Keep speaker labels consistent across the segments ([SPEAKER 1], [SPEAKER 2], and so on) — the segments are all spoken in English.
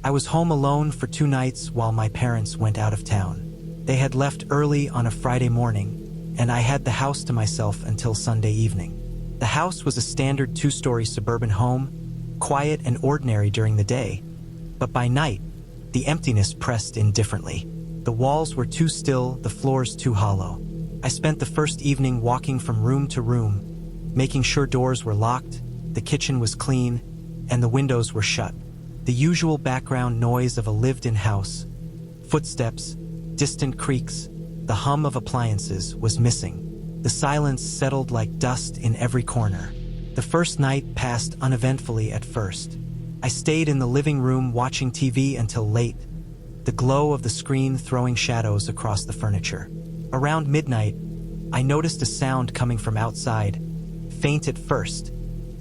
[SPEAKER 1] I was home alone for 2 nights while my parents went out of town. They had left early on a Friday morning, and I had the house to myself until Sunday evening. The house was a standard 2-story suburban home, quiet and ordinary during the day, but by night, the emptiness pressed in differently. The walls were too still, the floors too hollow. I spent the first evening walking from room to room, making sure doors were locked, the kitchen was clean, and the windows were shut. The usual background noise of a lived-in house, footsteps, distant creaks, the hum of appliances was missing. The silence settled like dust in every corner. The first night passed uneventfully at first. I stayed in the living room watching TV until late, the glow of the screen throwing shadows across the furniture. Around midnight, I noticed a sound coming from outside, faint at first,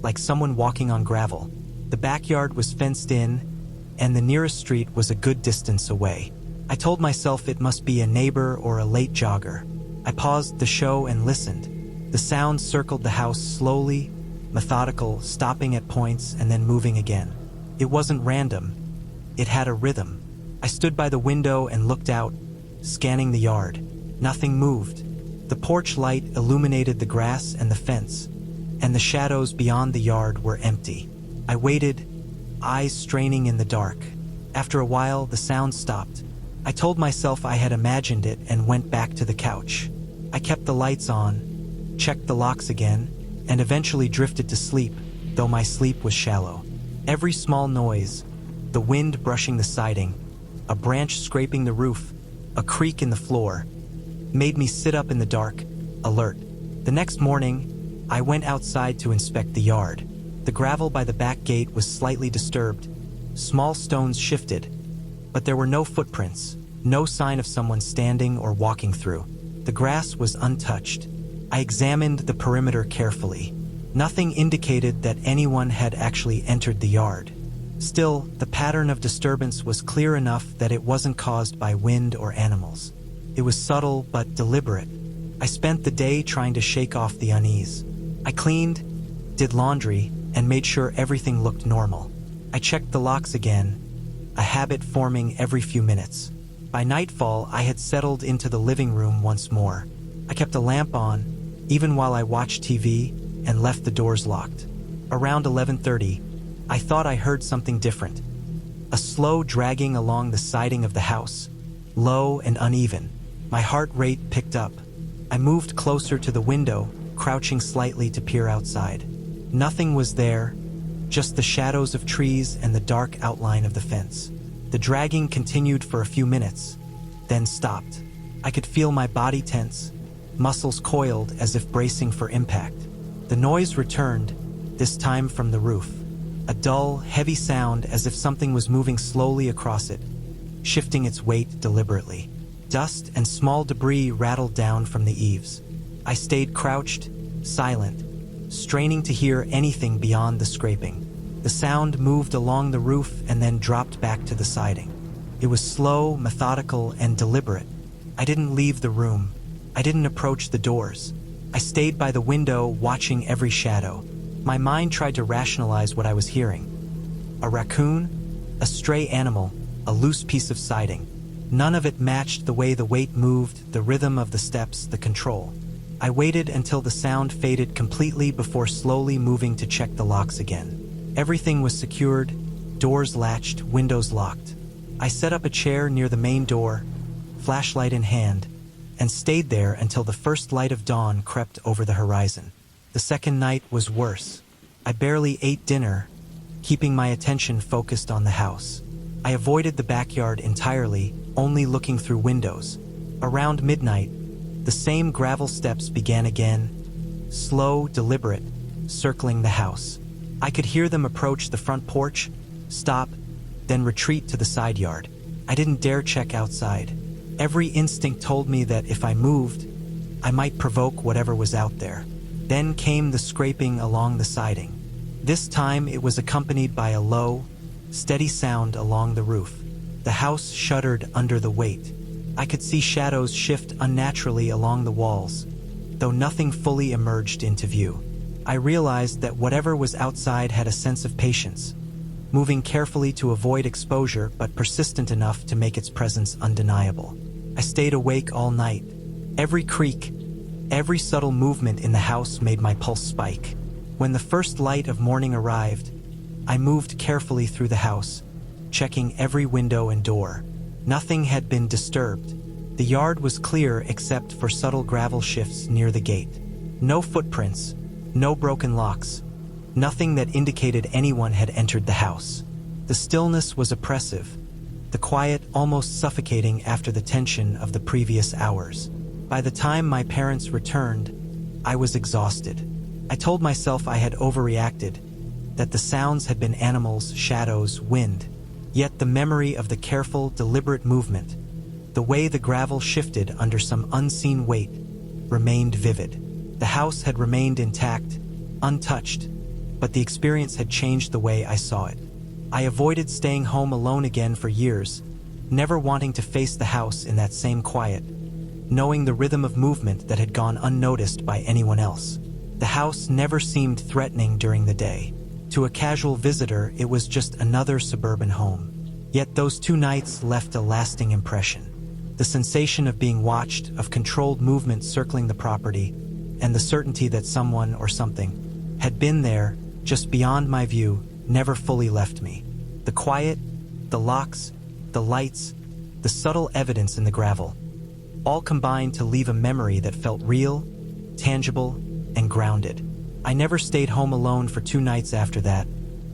[SPEAKER 1] like someone walking on gravel. The backyard was fenced in, and the nearest street was a good distance away. I told myself it must be a neighbor or a late jogger. I paused the show and listened. The sound circled the house slowly, methodical, stopping at points and then moving again. It wasn't random. It had a rhythm. I stood by the window and looked out, scanning the yard. Nothing moved. The porch light illuminated the grass and the fence, and the shadows beyond the yard were empty. I waited, eyes straining in the dark. After a while, the sound stopped. I told myself I had imagined it and went back to the couch. I kept the lights on, checked the locks again, and eventually drifted to sleep, though my sleep was shallow. Every small noise, the wind brushing the siding, a branch scraping the roof, a creak in the floor, made me sit up in the dark, alert. The next morning, I went outside to inspect the yard. The gravel by the back gate was slightly disturbed. Small stones shifted, but there were no footprints, no sign of someone standing or walking through. The grass was untouched. I examined the perimeter carefully. Nothing indicated that anyone had actually entered the yard. Still, the pattern of disturbance was clear enough that it wasn't caused by wind or animals. It was subtle but deliberate. I spent the day trying to shake off the unease. I cleaned, did laundry, and made sure everything looked normal. I checked the locks again, a habit forming every few minutes. By nightfall, I had settled into the living room once more. I kept a lamp on, even while I watched TV, and left the doors locked. Around 11:30, I thought I heard something different. A slow dragging along the siding of the house, low and uneven. My heart rate picked up. I moved closer to the window, crouching slightly to peer outside. Nothing was there, just the shadows of trees and the dark outline of the fence. The dragging continued for a few minutes, then stopped. I could feel my body tense, muscles coiled as if bracing for impact. The noise returned, this time from the roof. A dull, heavy sound as if something was moving slowly across it, shifting its weight deliberately. Dust and small debris rattled down from the eaves. I stayed crouched, silent, straining to hear anything beyond the scraping. The sound moved along the roof and then dropped back to the siding. It was slow, methodical, and deliberate. I didn't leave the room. I didn't approach the doors. I stayed by the window, watching every shadow. My mind tried to rationalize what I was hearing. A raccoon? A stray animal? A loose piece of siding? None of it matched the way the weight moved, the rhythm of the steps, the control. I waited until the sound faded completely before slowly moving to check the locks again. Everything was secured, doors latched, windows locked. I set up a chair near the main door, flashlight in hand, and stayed there until the first light of dawn crept over the horizon. The second night was worse. I barely ate dinner, keeping my attention focused on the house. I avoided the backyard entirely, only looking through windows. Around midnight, the same gravel steps began again, slow, deliberate, circling the house. I could hear them approach the front porch, stop, then retreat to the side yard. I didn't dare check outside. Every instinct told me that if I moved, I might provoke whatever was out there. Then came the scraping along the siding. This time it was accompanied by a low, steady sound along the roof. The house shuddered under the weight. I could see shadows shift unnaturally along the walls, though nothing fully emerged into view. I realized that whatever was outside had a sense of patience, moving carefully to avoid exposure but persistent enough to make its presence undeniable. I stayed awake all night. Every creak, every subtle movement in the house made my pulse spike. When the first light of morning arrived, I moved carefully through the house, checking every window and door. Nothing had been disturbed. The yard was clear except for subtle gravel shifts near the gate. No footprints, no broken locks, nothing that indicated anyone had entered the house. The stillness was oppressive, the quiet almost suffocating after the tension of the previous hours. By the time my parents returned, I was exhausted. I told myself I had overreacted, that the sounds had been animals, shadows, wind. Yet the memory of the careful, deliberate movement, the way the gravel shifted under some unseen weight, remained vivid. The house had remained intact, untouched, but the experience had changed the way I saw it. I avoided staying home alone again for years, never wanting to face the house in that same quiet, knowing the rhythm of movement that had gone unnoticed by anyone else. The house never seemed threatening during the day. To a casual visitor, it was just another suburban home. Yet those 2 nights left a lasting impression. The sensation of being watched, of controlled movement circling the property, and the certainty that someone or something had been there, just beyond my view, never fully left me. The quiet, the locks, the lights, the subtle evidence in the gravel, all combined to leave a memory that felt real, tangible, and grounded. I never stayed home alone for 2 nights after that,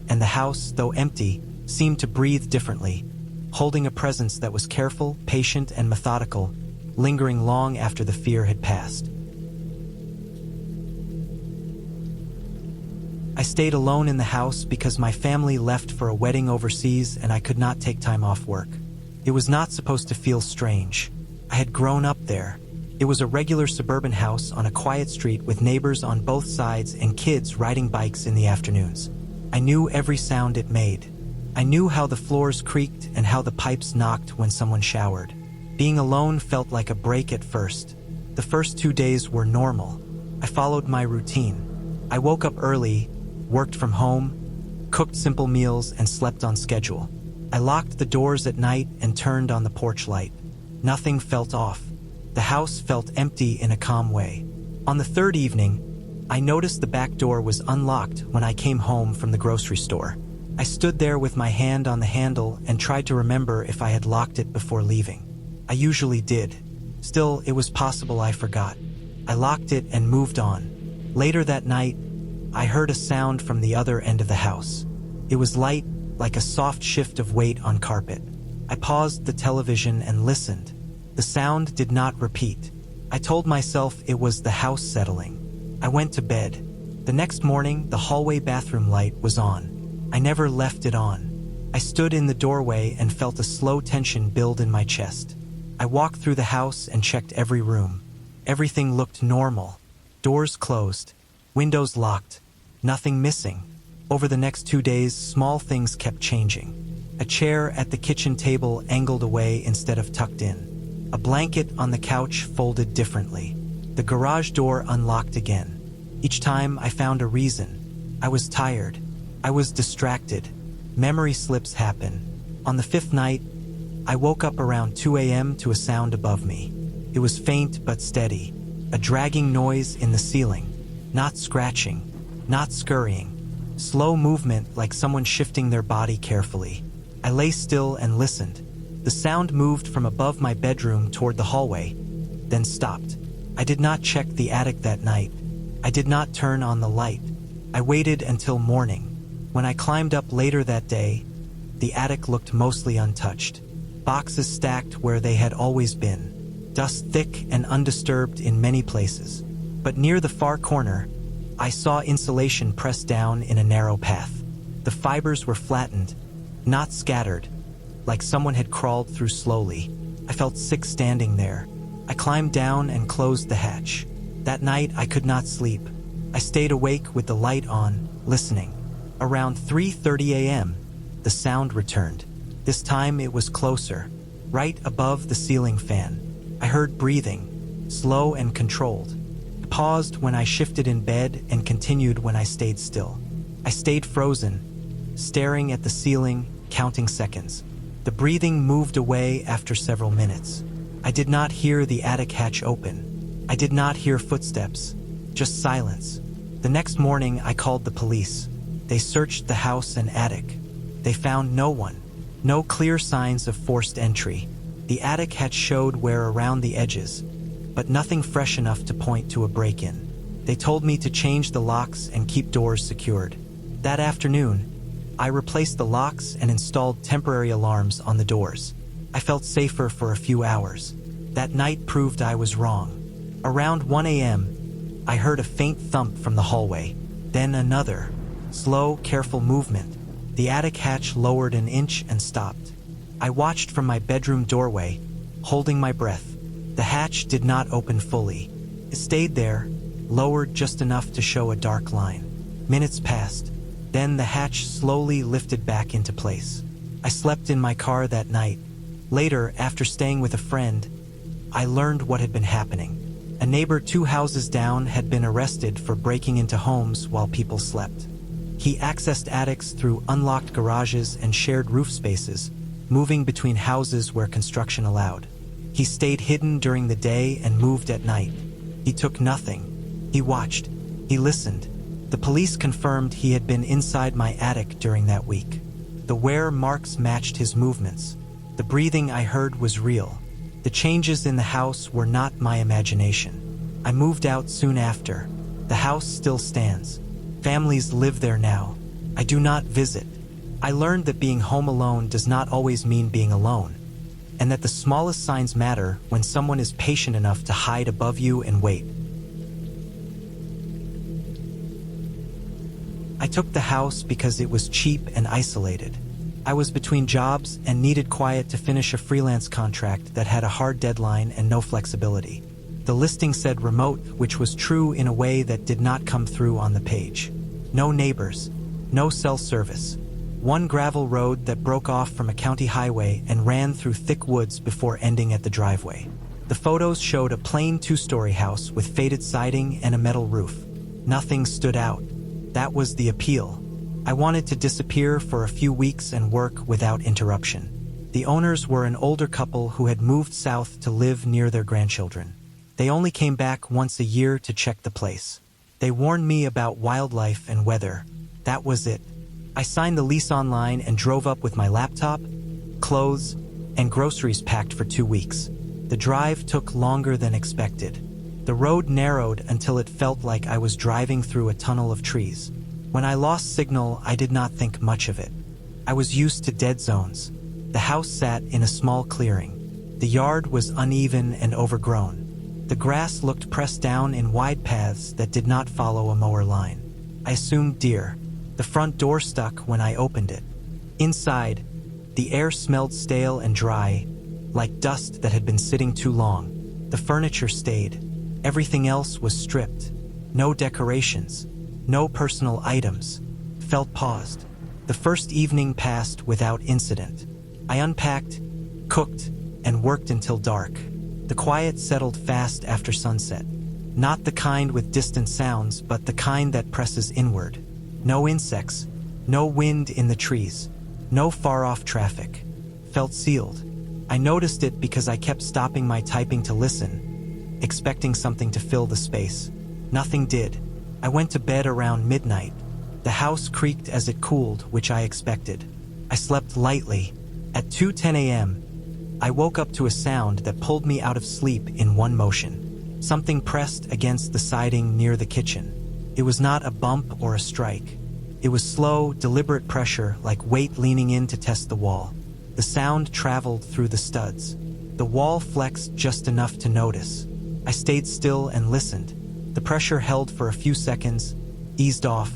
[SPEAKER 1] and the house, though empty, seemed to breathe differently, holding a presence that was careful, patient, and methodical, lingering long after the fear had passed. I stayed alone in the house because my family left for a wedding overseas and I could not take time off work. It was not supposed to feel strange. I had grown up there. It was a regular suburban house on a quiet street with neighbors on both sides and kids riding bikes in the afternoons. I knew every sound it made. I knew how the floors creaked and how the pipes knocked when someone showered. Being alone felt like a break at first. The first 2 days were normal. I followed my routine. I woke up early, worked from home, cooked simple meals, and slept on schedule. I locked the doors at night and turned on the porch light. Nothing felt off. The house felt empty in a calm way. On the 3rd evening, I noticed the back door was unlocked when I came home from the grocery store. I stood there with my hand on the handle and tried to remember if I had locked it before leaving. I usually did. Still, it was possible I forgot. I locked it and moved on. Later that night, I heard a sound from the other end of the house. It was light, like a soft shift of weight on carpet. I paused the television and listened. The sound did not repeat. I told myself it was the house settling. I went to bed. The next morning, the hallway bathroom light was on. I never left it on. I stood in the doorway and felt a slow tension build in my chest. I walked through the house and checked every room. Everything looked normal. Doors closed, windows locked, nothing missing. Over the next 2 days, small things kept changing. A chair at the kitchen table angled away instead of tucked in. A blanket on the couch folded differently. The garage door unlocked again. Each time I found a reason. I was tired. I was distracted. Memory slips happen. On the 5th night, I woke up around 2 a.m. to a sound above me. It was faint but steady. A dragging noise in the ceiling. Not scratching, not scurrying. Slow movement like someone shifting their body carefully. I lay still and listened. The sound moved from above my bedroom toward the hallway, then stopped. I did not check the attic that night. I did not turn on the light. I waited until morning. When I climbed up later that day, the attic looked mostly untouched. Boxes stacked where they had always been. Dust thick and undisturbed in many places. But near the far corner, I saw insulation pressed down in a narrow path. The fibers were flattened, not scattered, like someone had crawled through slowly. I felt sick standing there. I climbed down and closed the hatch. That night, I could not sleep. I stayed awake with the light on, listening. Around 3:30 a.m., the sound returned. This time it was closer, right above the ceiling fan. I heard breathing, slow and controlled. I paused when I shifted in bed and continued when I stayed still. I stayed frozen, staring at the ceiling, counting seconds. The breathing moved away after several minutes. I did not hear the attic hatch open. I did not hear footsteps, just silence. The next morning, I called the police. They searched the house and attic. They found no one. No clear signs of forced entry. The attic hatch showed wear around the edges, but nothing fresh enough to point to a break-in. They told me to change the locks and keep doors secured. That afternoon, I replaced the locks and installed temporary alarms on the doors. I felt safer for a few hours. That night proved I was wrong. Around 1 a.m., I heard a faint thump from the hallway, then another. Slow, careful movement. The attic hatch lowered an inch and stopped. I watched from my bedroom doorway, holding my breath. The hatch did not open fully. It stayed there, lowered just enough to show a dark line. Minutes passed. Then the hatch slowly lifted back into place. I slept in my car that night. Later, after staying with a friend, I learned what had been happening. A neighbor 2 houses down had been arrested for breaking into homes while people slept. He accessed attics through unlocked garages and shared roof spaces, moving between houses where construction allowed. He stayed hidden during the day and moved at night. He took nothing. He watched. He listened. The police confirmed he had been inside my attic during that week. The wear marks matched his movements. The breathing I heard was real. The changes in the house were not my imagination. I moved out soon after. The house still stands. Families live there now. I do not visit. I learned that being home alone does not always mean being alone, and that the smallest signs matter when someone is patient enough to hide above you and wait. I took the house because it was cheap and isolated. I was between jobs and needed quiet to finish a freelance contract that had a hard deadline and no flexibility. The listing said remote, which was true in a way that did not come through on the page. No neighbors, no cell service. One gravel road that broke off from a county highway and ran through thick woods before ending at the driveway. The photos showed a plain 2-story house with faded siding and a metal roof. Nothing stood out. That was the appeal. I wanted to disappear for a few weeks and work without interruption. The owners were an older couple who had moved south to live near their grandchildren. They only came back once a year to check the place. They warned me about wildlife and weather. That was it. I signed the lease online and drove up with my laptop, clothes, and groceries packed for 2 weeks. The drive took longer than expected. The road narrowed until it felt like I was driving through a tunnel of trees. When I lost signal, I did not think much of it. I was used to dead zones. The house sat in a small clearing. The yard was uneven and overgrown. The grass looked pressed down in wide paths that did not follow a mower line. I assumed deer. The front door stuck when I opened it. Inside, the air smelled stale and dry, like dust that had been sitting too long. The furniture stayed. Everything else was stripped. No decorations. No personal items. Felt paused. The first evening passed without incident. I unpacked, cooked, and worked until dark. The quiet settled fast after sunset. Not the kind with distant sounds, but the kind that presses inward. No insects. No wind in the trees. No far-off traffic. Felt sealed. I noticed it because I kept stopping my typing to listen, expecting something to fill the space. Nothing did. I went to bed around midnight. The house creaked as it cooled, which I expected. I slept lightly. At 2:10 a.m., I woke up to a sound that pulled me out of sleep in one motion. Something pressed against the siding near the kitchen. It was not a bump or a strike. It was slow, deliberate pressure, like weight leaning in to test the wall. The sound traveled through the studs. The wall flexed just enough to notice. I stayed still and listened. The pressure held for a few seconds, eased off,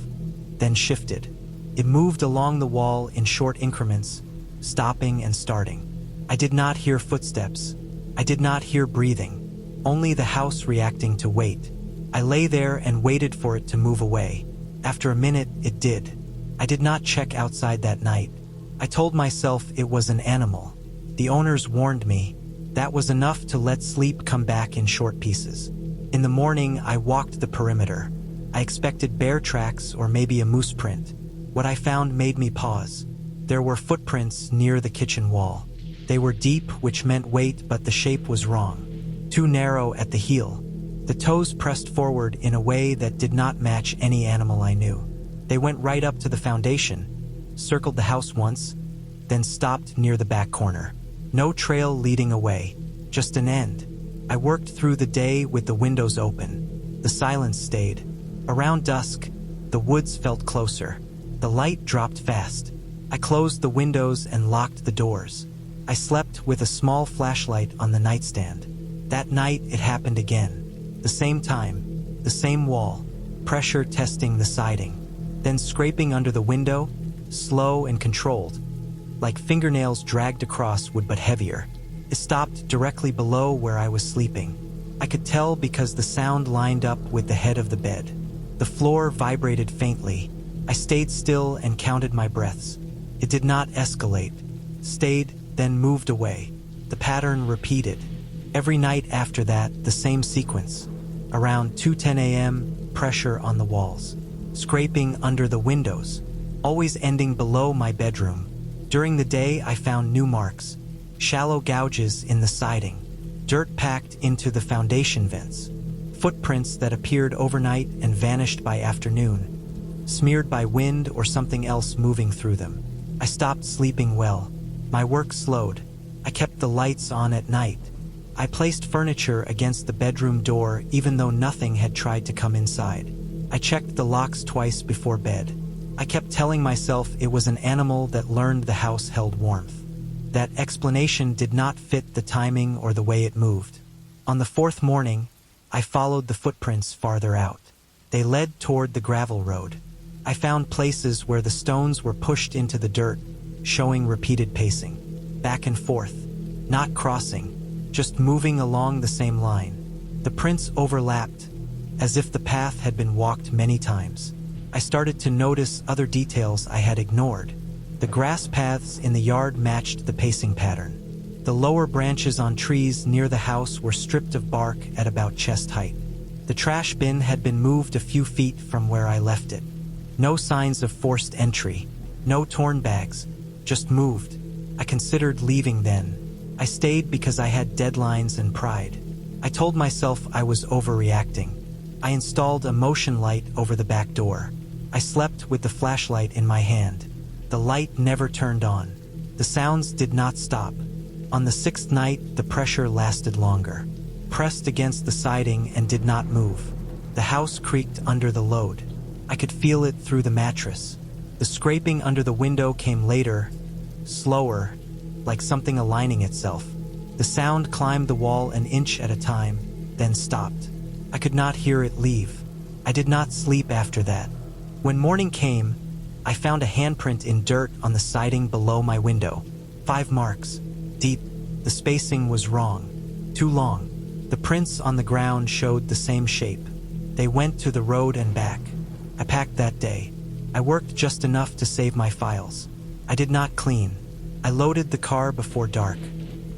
[SPEAKER 1] then shifted. It moved along the wall in short increments, stopping and starting. I did not hear footsteps. I did not hear breathing, only the house reacting to weight. I lay there and waited for it to move away. After a minute, it did. I did not check outside that night. I told myself it was an animal. The owners warned me. That was enough to let sleep come back in short pieces. In the morning, I walked the perimeter. I expected bear tracks or maybe a moose print. What I found made me pause. There were footprints near the kitchen wall. They were deep, which meant weight, but the shape was wrong. Too narrow at the heel. The toes pressed forward in a way that did not match any animal I knew. They went right up to the foundation, circled the house once, then stopped near the back corner. No trail leading away, just an end. I worked through the day with the windows open. The silence stayed. Around dusk, the woods felt closer. The light dropped fast. I closed the windows and locked the doors. I slept with a small flashlight on the nightstand. That night, it happened again. The same time, the same wall, pressure testing the siding. Then scraping under the window, slow and controlled, like fingernails dragged across wood but heavier. It stopped directly below where I was sleeping. I could tell because the sound lined up with the head of the bed. The floor vibrated faintly. I stayed still and counted my breaths. It did not escalate. Stayed, then moved away. The pattern repeated. Every night after that, the same sequence. Around 2:10 a.m., pressure on the walls. Scraping under the windows. Always ending below my bedroom. During the day, I found new marks. Shallow gouges in the siding. Dirt packed into the foundation vents. Footprints that appeared overnight and vanished by afternoon. Smeared by wind or something else moving through them. I stopped sleeping well. My work slowed. I kept the lights on at night. I placed furniture against the bedroom door even though nothing had tried to come inside. I checked the locks twice before bed. I kept telling myself it was an animal that learned the house held warmth. That explanation did not fit the timing or the way it moved. On the fourth morning, I followed the footprints farther out. They led toward the gravel road. I found places where the stones were pushed into the dirt, showing repeated pacing. Back and forth, not crossing, just moving along the same line. The prints overlapped, as if the path had been walked many times. I started to notice other details I had ignored. The grass paths in the yard matched the pacing pattern. The lower branches on trees near the house were stripped of bark at about chest height. The trash bin had been moved a few feet from where I left it. No signs of forced entry, no torn bags, just moved. I considered leaving then. I stayed because I had deadlines and pride. I told myself I was overreacting. I installed a motion light over the back door. I slept with the flashlight in my hand. The light never turned on. The sounds did not stop. On the sixth night, the pressure lasted longer. Pressed against the siding and did not move. The house creaked under the load. I could feel it through the mattress. The scraping under the window came later, slower, like something aligning itself. The sound climbed the wall an inch at a time, then stopped. I could not hear it leave. I did not sleep after that. When morning came, I found a handprint in dirt on the siding below my window. 5 marks. Deep. The spacing was wrong. Too long. The prints on the ground showed the same shape. They went to the road and back. I packed that day. I worked just enough to save my files. I did not clean. I loaded the car before dark.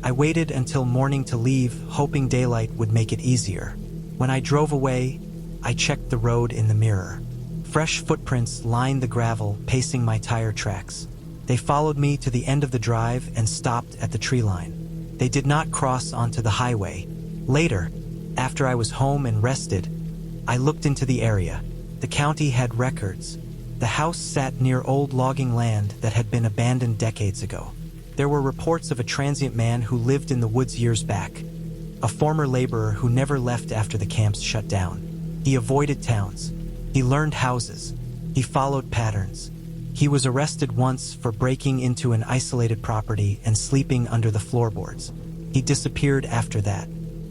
[SPEAKER 1] I waited until morning to leave, hoping daylight would make it easier. When I drove away, I checked the road in the mirror. Fresh footprints lined the gravel, pacing my tire tracks. They followed me to the end of the drive and stopped at the tree line. They did not cross onto the highway. Later, after I was home and rested, I looked into the area. The county had records. The house sat near old logging land that had been abandoned decades ago. There were reports of a transient man who lived in the woods years back, a former laborer who never left after the camps shut down. He avoided towns. He learned houses. He followed patterns. He was arrested once for breaking into an isolated property and sleeping under the floorboards. He disappeared after that.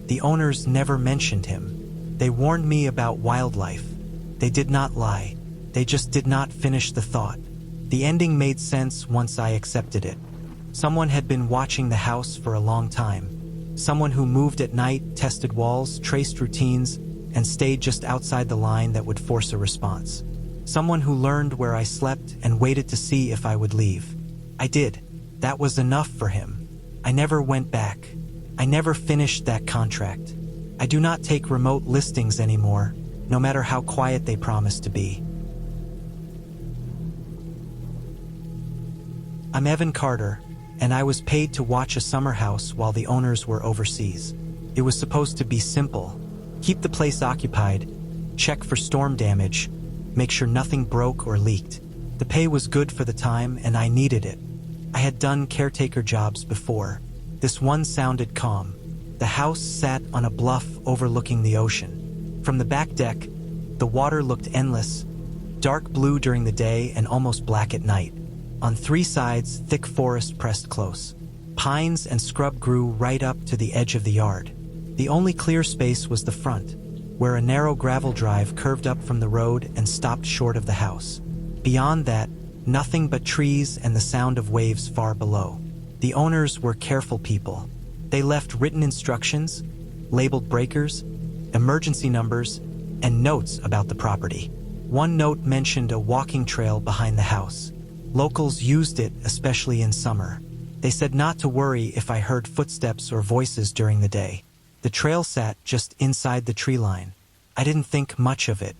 [SPEAKER 1] The owners never mentioned him. They warned me about wildlife. They did not lie. They just did not finish the thought. The ending made sense once I accepted it. Someone had been watching the house for a long time. Someone who moved at night, tested walls, traced routines, and stayed just outside the line that would force a response. Someone who learned where I slept and waited to see if I would leave. I did. That was enough for him. I never went back. I never finished that contract. I do not take remote listings anymore, no matter how quiet they promise to be. I'm Evan Carter, and I was paid to watch a summer house while the owners were overseas. It was supposed to be simple. Keep the place occupied, check for storm damage, make sure nothing broke or leaked. The pay was good for the time, and I needed it. I had done caretaker jobs before. This one sounded calm. The house sat on a bluff overlooking the ocean. From the back deck, the water looked endless, dark blue during the day and almost black at night. On three sides, thick forest pressed close. Pines and scrub grew right up to the edge of the yard. The only clear space was the front, where a narrow gravel drive curved up from the road and stopped short of the house. Beyond that, nothing but trees and the sound of waves far below. The owners were careful people. They left written instructions, labeled breakers, emergency numbers, and notes about the property. One note mentioned a walking trail behind the house. Locals used it, especially in summer. They said not to worry if I heard footsteps or voices during the day. The trail sat just inside the tree line. I didn't think much of it.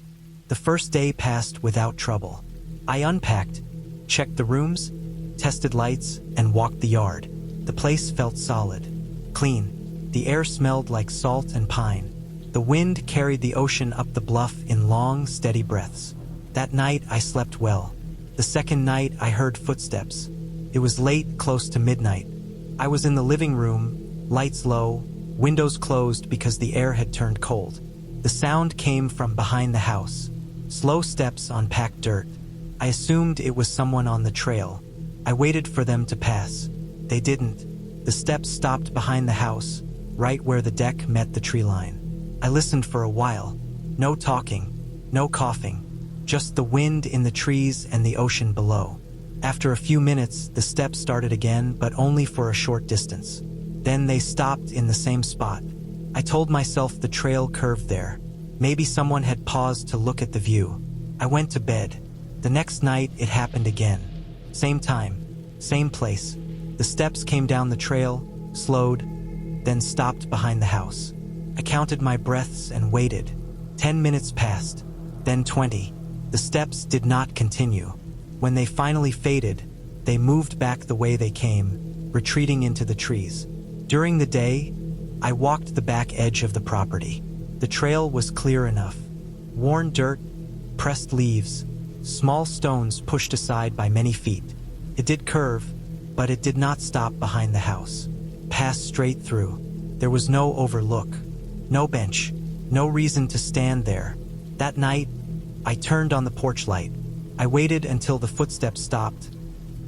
[SPEAKER 1] The first day passed without trouble. I unpacked, checked the rooms, tested lights, and walked the yard. The place felt solid, clean. The air smelled like salt and pine. The wind carried the ocean up the bluff in long, steady breaths. That night, I slept well. The second night, I heard footsteps. It was late, close to midnight. I was in the living room, lights low, windows closed because the air had turned cold. The sound came from behind the house. Slow steps on packed dirt. I assumed it was someone on the trail. I waited for them to pass. They didn't. The steps stopped behind the house, right where the deck met the tree line. I listened for a while. No talking, no coughing, just the wind in the trees and the ocean below. After a few minutes, the steps started again, but only for a short distance. Then they stopped in the same spot. I told myself the trail curved there. Maybe someone had paused to look at the view. I went to bed. The next night, it happened again. Same time, same place. The steps came down the trail, slowed, then stopped behind the house. I counted my breaths and waited. 10 minutes passed, then 20. The steps did not continue. When they finally faded, they moved back the way they came, retreating into the trees. During the day, I walked the back edge of the property. The trail was clear enough. Worn dirt, pressed leaves, small stones pushed aside by many feet. It did curve, but it did not stop behind the house. Passed straight through. There was no overlook, no bench, no reason to stand there. That night, I turned on the porch light. I waited until the footsteps stopped,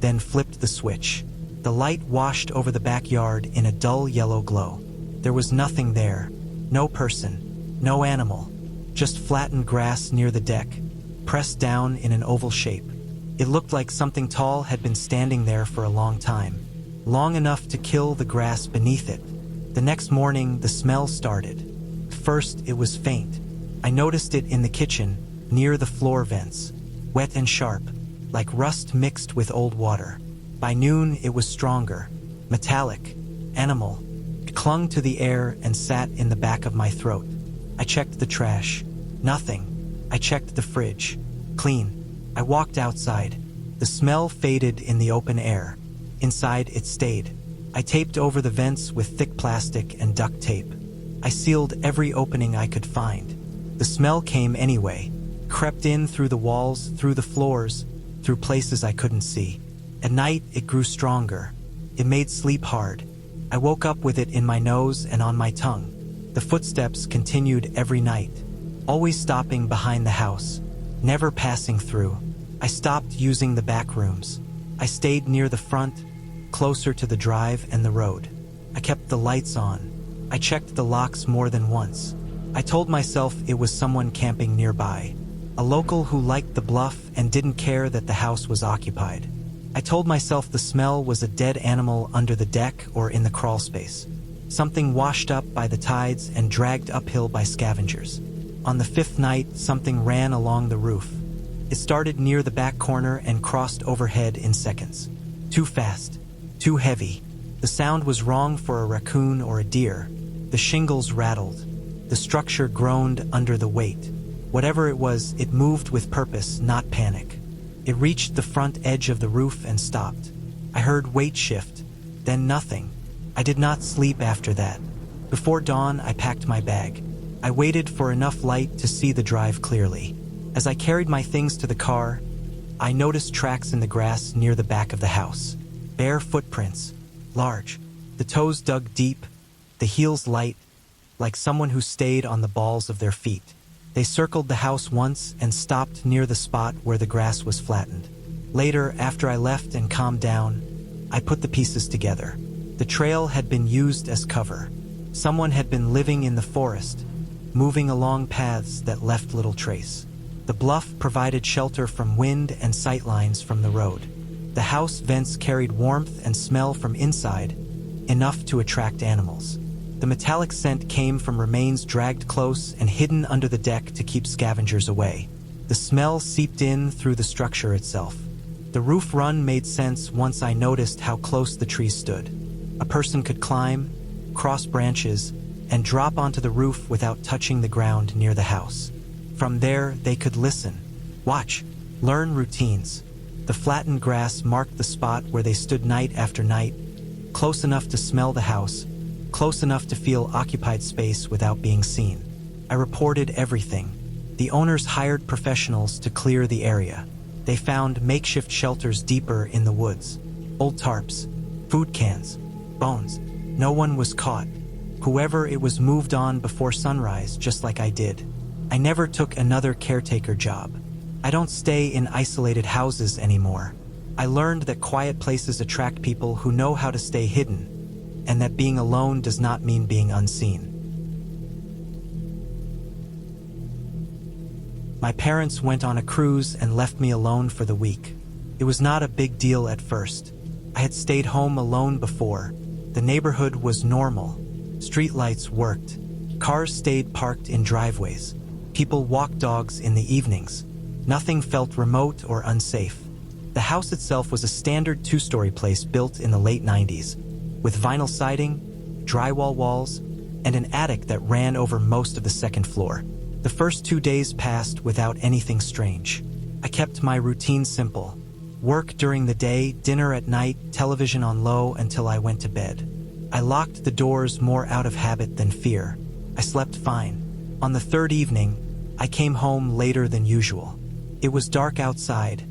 [SPEAKER 1] then flipped the switch. The light washed over the backyard in a dull yellow glow. There was nothing there. No person, no animal, just flattened grass near the deck, pressed down in an oval shape. It looked like something tall had been standing there for a long time, long enough to kill the grass beneath it. The next morning, the smell started. First, it was faint. I noticed it in the kitchen, near the floor vents, wet and sharp, like rust mixed with old water. By noon, it was stronger, metallic, animal. It clung to the air and sat in the back of my throat. I checked the trash. Nothing. I checked the fridge. Clean. I walked outside. The smell faded in the open air. Inside, it stayed. I taped over the vents with thick plastic and duct tape. I sealed every opening I could find. The smell came anyway, crept in through the walls, through the floors, through places I couldn't see. At night, it grew stronger. It made sleep hard. I woke up with it in my nose and on my tongue. The footsteps continued every night, always stopping behind the house, never passing through. I stopped using the back rooms. I stayed near the front, closer to the drive and the road. I kept the lights on. I checked the locks more than once. I told myself it was someone camping nearby, a local who liked the bluff and didn't care that the house was occupied. I told myself the smell was a dead animal under the deck or in the crawl space, something washed up by the tides and dragged uphill by scavengers. On the fifth night, something ran along the roof. It started near the back corner and crossed overhead in seconds. Too fast, too heavy. The sound was wrong for a raccoon or a deer. The shingles rattled. The structure groaned under the weight. Whatever it was, it moved with purpose, not panic. It reached the front edge of the roof and stopped. I heard weight shift, then nothing. I did not sleep after that. Before dawn, I packed my bag. I waited for enough light to see the drive clearly. As I carried my things to the car, I noticed tracks in the grass near the back of the house. Bare footprints, large, the toes dug deep, the heels light, like someone who stayed on the balls of their feet. They circled the house once and stopped near the spot where the grass was flattened. Later, after I left and calmed down, I put the pieces together. The trail had been used as cover. Someone had been living in the forest, moving along paths that left little trace. The bluff provided shelter from wind and sightlines from the road. The house vents carried warmth and smell from inside, enough to attract animals. The metallic scent came from remains dragged close and hidden under the deck to keep scavengers away. The smell seeped in through the structure itself. The roof run made sense once I noticed how close the trees stood. A person could climb, cross branches, and drop onto the roof without touching the ground near the house. From there, they could listen, watch, learn routines. The flattened grass marked the spot where they stood night after night, close enough to smell the house, close enough to feel occupied space without being seen. I reported everything. The owners hired professionals to clear the area. They found makeshift shelters deeper in the woods. Old tarps, food cans, bones. No one was caught. Whoever it was moved on before sunrise, just like I did. I never took another caretaker job. I don't stay in isolated houses anymore. I learned that quiet places attract people who know how to stay hidden, and that being alone does not mean being unseen. My parents went on a cruise and left me alone for the week. It was not a big deal at first. I had stayed home alone before. The neighborhood was normal. Streetlights worked. Cars stayed parked in driveways. People walked dogs in the evenings. Nothing felt remote or unsafe. The house itself was a standard two-story place built in the late 90s, with vinyl siding, drywall walls, and an attic that ran over most of the second floor. The first 2 days passed without anything strange. I kept my routine simple. Work during the day, dinner at night, television on low until I went to bed. I locked the doors more out of habit than fear. I slept fine. On the third evening, I came home later than usual. It was dark outside,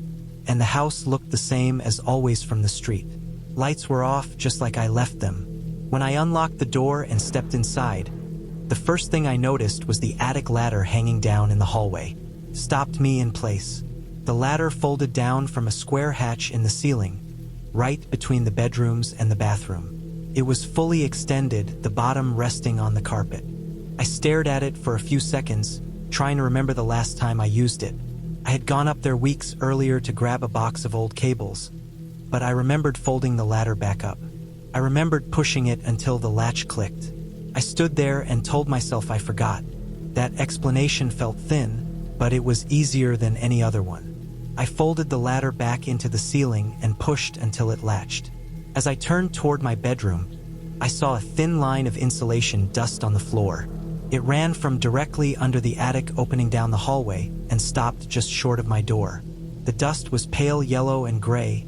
[SPEAKER 1] and the house looked the same as always from the street. Lights were off just like I left them. When I unlocked the door and stepped inside, the first thing I noticed was the attic ladder hanging down in the hallway. Stopped me in place. The ladder folded down from a square hatch in the ceiling, right between the bedrooms and the bathroom. It was fully extended, the bottom resting on the carpet. I stared at it for a few seconds, trying to remember the last time I used it. I had gone up there weeks earlier to grab a box of old cables, but I remembered folding the ladder back up. I remembered pushing it until the latch clicked. I stood there and told myself I forgot. That explanation felt thin, but it was easier than any other one. I folded the ladder back into the ceiling and pushed until it latched. As I turned toward my bedroom, I saw a thin line of insulation dust on the floor. It ran from directly under the attic opening down the hallway and stopped just short of my door. The dust was pale yellow and gray,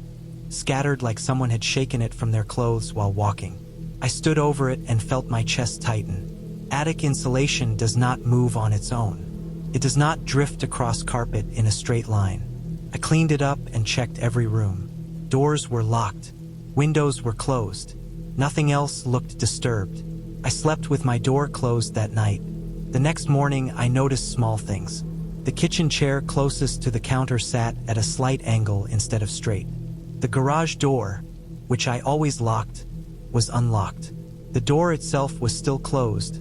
[SPEAKER 1] scattered like someone had shaken it from their clothes while walking. I stood over it and felt my chest tighten. Attic insulation does not move on its own. It does not drift across carpet in a straight line. I cleaned it up and checked every room. Doors were locked. Windows were closed. Nothing else looked disturbed. I slept with my door closed that night. The next morning, I noticed small things. The kitchen chair closest to the counter sat at a slight angle instead of straight. The garage door, which I always locked, was unlocked. The door itself was still closed,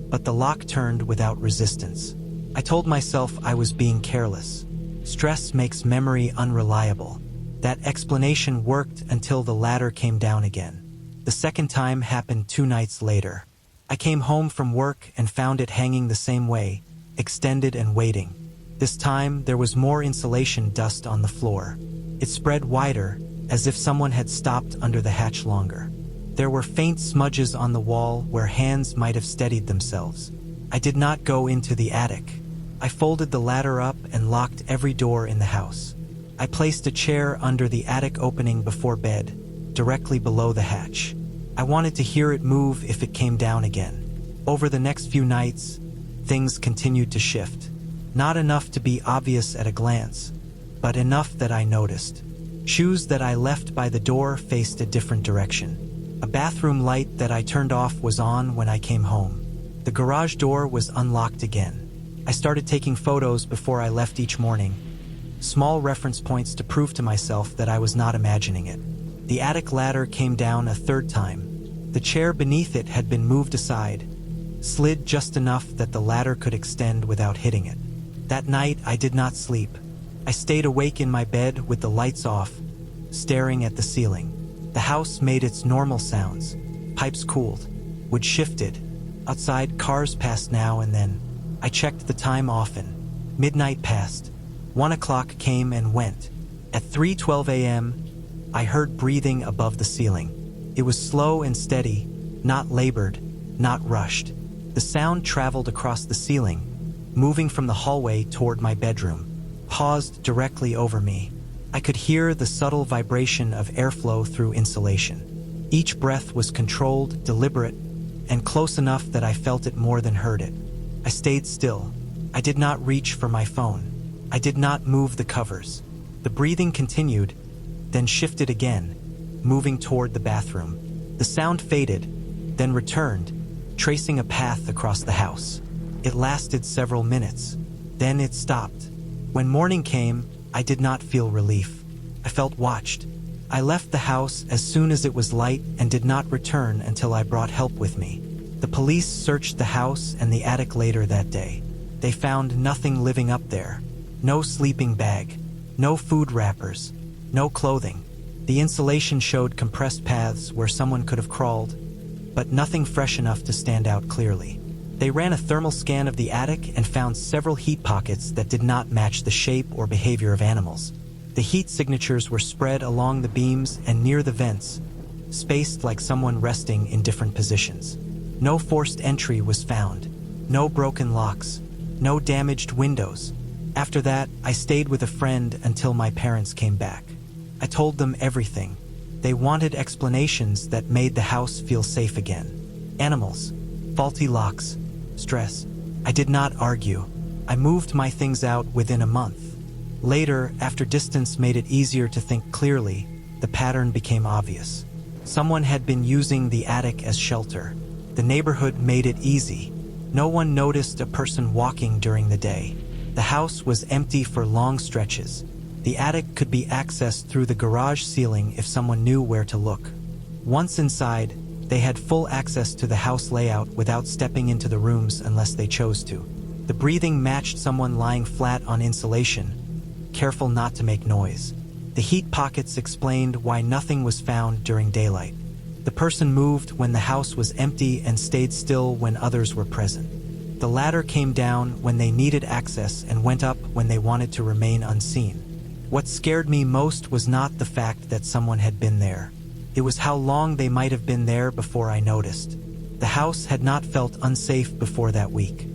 [SPEAKER 1] but the lock turned without resistance. I told myself I was being careless. Stress makes memory unreliable. That explanation worked until the ladder came down again. The second time happened 2 nights later. I came home from work and found it hanging the same way, extended and waiting. This time, there was more insulation dust on the floor. It spread wider, as if someone had stopped under the hatch longer. There were faint smudges on the wall where hands might have steadied themselves. I did not go into the attic. I folded the ladder up and locked every door in the house. I placed a chair under the attic opening before bed, directly below the hatch. I wanted to hear it move if it came down again. Over the next few nights, things continued to shift. Not enough to be obvious at a glance, but enough that I noticed. Shoes that I left by the door faced a different direction. A bathroom light that I turned off was on when I came home. The garage door was unlocked again. I started taking photos before I left each morning. Small reference points to prove to myself that I was not imagining it. The attic ladder came down a third time. The chair beneath it had been moved aside, slid just enough that the ladder could extend without hitting it. That night, I did not sleep. I stayed awake in my bed with the lights off, staring at the ceiling. The house made its normal sounds. Pipes cooled. Wood shifted. Outside, cars passed now and then. I checked the time often. Midnight passed. 1 o'clock came and went. At 3:12 a.m., I heard breathing above the ceiling. It was slow and steady, not labored, not rushed. The sound traveled across the ceiling, moving from the hallway toward my bedroom, paused directly over me. I could hear the subtle vibration of airflow through insulation. Each breath was controlled, deliberate, and close enough that I felt it more than heard it. I stayed still. I did not reach for my phone. I did not move the covers. The breathing continued, then shifted again, moving toward the bathroom. The sound faded, then returned, tracing a path across the house. It lasted several minutes. Then it stopped. When morning came, I did not feel relief. I felt watched. I left the house as soon as it was light and did not return until I brought help with me. The police searched the house and the attic later that day. They found nothing living up there. No sleeping bag. No food wrappers. No clothing. The insulation showed compressed paths where someone could have crawled, but nothing fresh enough to stand out clearly. They ran a thermal scan of the attic and found several heat pockets that did not match the shape or behavior of animals. The heat signatures were spread along the beams and near the vents, spaced like someone resting in different positions. No forced entry was found. No broken locks. No damaged windows. After that, I stayed with a friend until my parents came back. I told them everything. They wanted explanations that made the house feel safe again. Animals, faulty locks, stress. I did not argue. I moved my things out within a month. Later, after distance made it easier to think clearly, the pattern became obvious. Someone had been using the attic as shelter. The neighborhood made it easy. No one noticed a person walking during the day. The house was empty for long stretches. The attic could be accessed through the garage ceiling if someone knew where to look. Once inside, they had full access to the house layout without stepping into the rooms unless they chose to. The breathing matched someone lying flat on insulation, careful not to make noise. The heat pockets explained why nothing was found during daylight. The person moved when the house was empty and stayed still when others were present. The ladder came down when they needed access and went up when they wanted to remain unseen. What scared me most was not the fact that someone had been there. It was how long they might have been there before I noticed. The house had not felt unsafe before that week.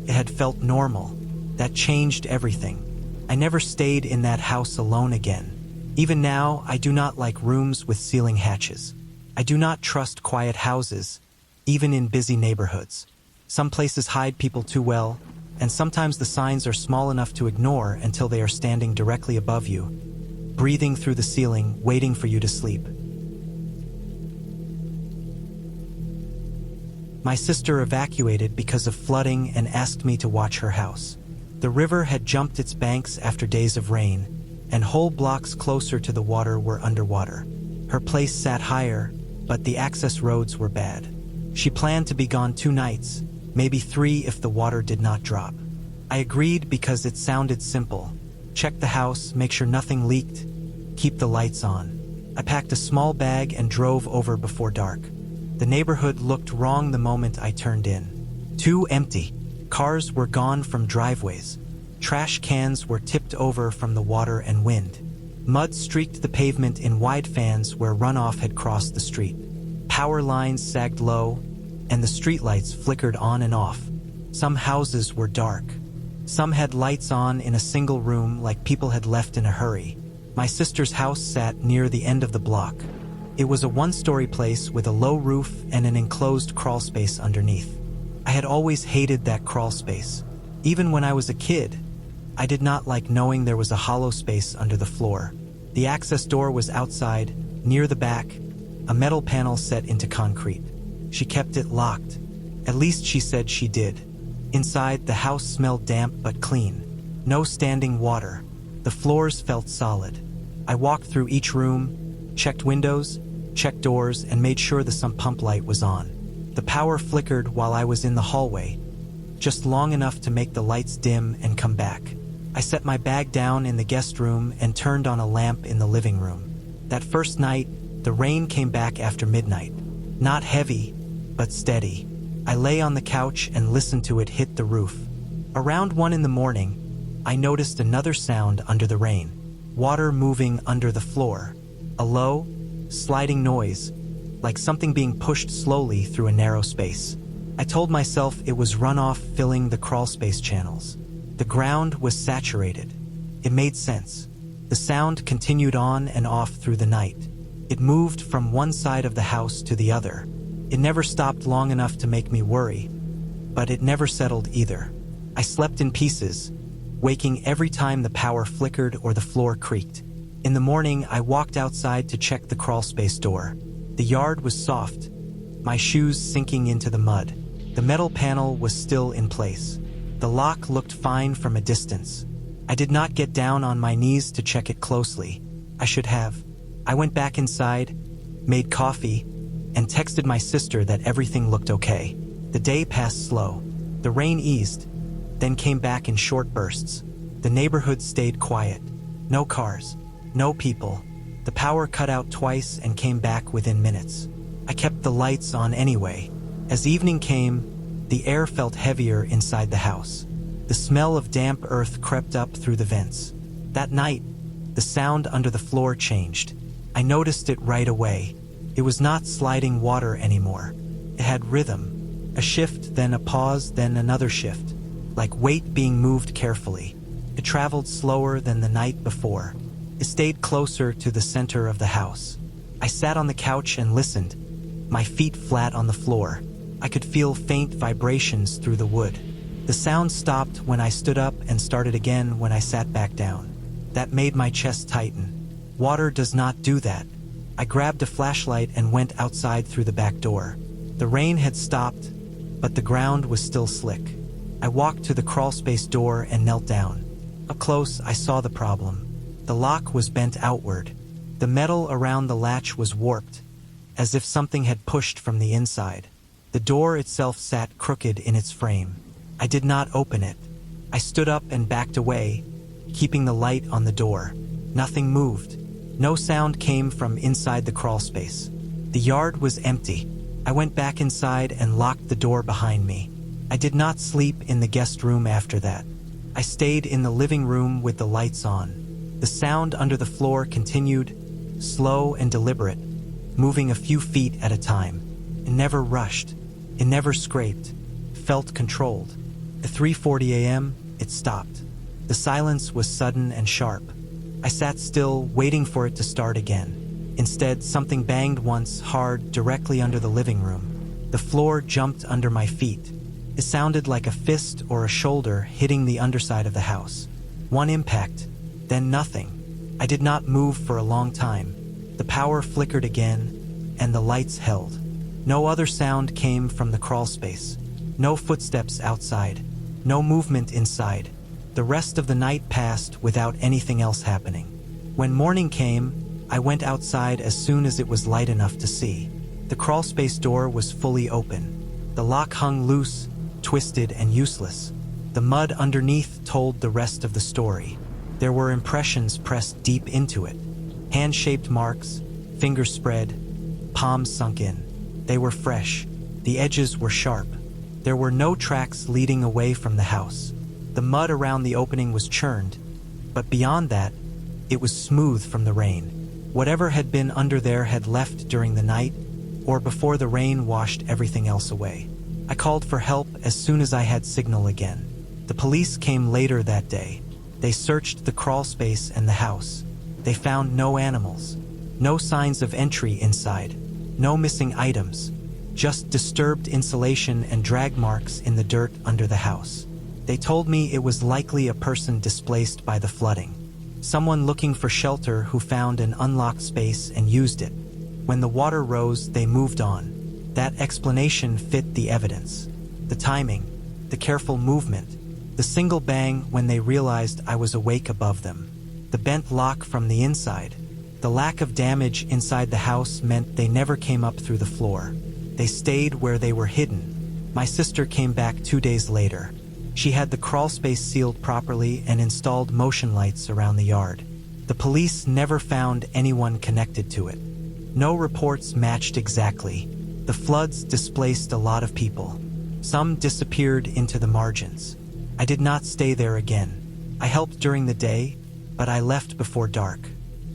[SPEAKER 1] It had felt normal. That changed everything. I never stayed in that house alone again. Even now, I do not like rooms with ceiling hatches. I do not trust quiet houses, even in busy neighborhoods. Some places hide people too well, and sometimes the signs are small enough to ignore until they are standing directly above you, breathing through the ceiling, waiting for you to sleep. My sister evacuated because of flooding and asked me to watch her house. The river had jumped its banks after days of rain, and whole blocks closer to the water were underwater. Her place sat higher, but the access roads were bad. She planned to be gone 2 nights, maybe 3 if the water did not drop. I agreed because it sounded simple. Check the house, make sure nothing leaked, keep the lights on. I packed a small bag and drove over before dark. The neighborhood looked wrong the moment I turned in. Too empty. Cars were gone from driveways. Trash cans were tipped over from the water and wind. Mud streaked the pavement in wide fans where runoff had crossed the street. Power lines sagged low, and the streetlights flickered on and off. Some houses were dark. Some had lights on in a single room like people had left in a hurry. My sister's house sat near the end of the block. It was a one-story place with a low roof and an enclosed crawl space underneath. I had always hated that crawl space. Even when I was a kid, I did not like knowing there was a hollow space under the floor. The access door was outside, near the back, a metal panel set into concrete. She kept it locked. At least she said she did. Inside, the house smelled damp but clean. No standing water. The floors felt solid. I walked through each room, checked windows, checked doors, and made sure the sump pump light was on. The power flickered while I was in the hallway, just long enough to make the lights dim and come back. I set my bag down in the guest room and turned on a lamp in the living room. That first night, the rain came back after midnight. Not heavy, but steady. I lay on the couch and listened to it hit the roof. Around 1 in the morning, I noticed another sound under the rain. Water moving under the floor. A low, sliding noise, like something being pushed slowly through a narrow space. I told myself it was runoff filling the crawlspace channels. The ground was saturated. It made sense. The sound continued on and off through the night. It moved from one side of the house to the other. It never stopped long enough to make me worry, but it never settled either. I slept in pieces, waking every time the power flickered or the floor creaked. In the morning, I walked outside to check the crawlspace door. The yard was soft, my shoes sinking into the mud. The metal panel was still in place. The lock looked fine from a distance. I did not get down on my knees to check it closely. I should have. I went back inside, made coffee, and texted my sister that everything looked okay. The day passed slow. The rain eased, then came back in short bursts. The neighborhood stayed quiet. No cars, no people. The power cut out twice and came back within minutes. I kept the lights on anyway. As evening came, the air felt heavier inside the house. The smell of damp earth crept up through the vents. That night, the sound under the floor changed. I noticed it right away. It was not sliding water anymore. It had rhythm. A shift, then a pause, then another shift. Like weight being moved carefully. It traveled slower than the night before. It stayed closer to the center of the house. I sat on the couch and listened, my feet flat on the floor. I could feel faint vibrations through the wood. The sound stopped when I stood up and started again when I sat back down. That made my chest tighten. Water does not do that. I grabbed a flashlight and went outside through the back door. The rain had stopped, but the ground was still slick. I walked to the crawlspace door and knelt down. Up close, I saw the problem. The lock was bent outward. The metal around the latch was warped, as if something had pushed from the inside. The door itself sat crooked in its frame. I did not open it. I stood up and backed away, keeping the light on the door. Nothing moved. No sound came from inside the crawlspace. The yard was empty. I went back inside and locked the door behind me. I did not sleep in the guest room after that. I stayed in the living room with the lights on. The sound under the floor continued, slow and deliberate, moving a few feet at a time. It never rushed. It never scraped. It felt controlled. At 3:40 a.m., it stopped. The silence was sudden and sharp. I sat still, waiting for it to start again. Instead, something banged once, hard, directly under the living room. The floor jumped under my feet. It sounded like a fist or a shoulder hitting the underside of the house. One impact, then nothing. I did not move for a long time. The power flickered again, and the lights held. No other sound came from the crawlspace. No footsteps outside. No movement inside. The rest of the night passed without anything else happening. When morning came, I went outside as soon as it was light enough to see. The crawlspace door was fully open. The lock hung loose, twisted and useless. The mud underneath told the rest of the story. There were impressions pressed deep into it. Hand-shaped marks, fingers spread, palms sunk in. They were fresh. The edges were sharp. There were no tracks leading away from the house. The mud around the opening was churned, but beyond that, it was smooth from the rain. Whatever had been under there had left during the night, or before the rain washed everything else away. I called for help as soon as I had signal again. The police came later that day. They searched the crawlspace and the house. They found no animals, No signs of entry inside. No missing items. Just disturbed insulation and drag marks in the dirt under the house. They told me it was likely a person displaced by the flooding. Someone looking for shelter who found an unlocked space and used it. When the water rose, they moved on. That explanation fit the evidence. The timing, the careful movement, the single bang when they realized I was awake above them. The bent lock from the inside. The lack of damage inside the house meant they never came up through the floor. They stayed where they were hidden. My sister came back 2 days later. She had the crawl space sealed properly and installed motion lights around the yard. The police never found anyone connected to it. No reports matched exactly. The floods displaced a lot of people. Some disappeared into the margins. I did not stay there again. I helped during the day, but I left before dark.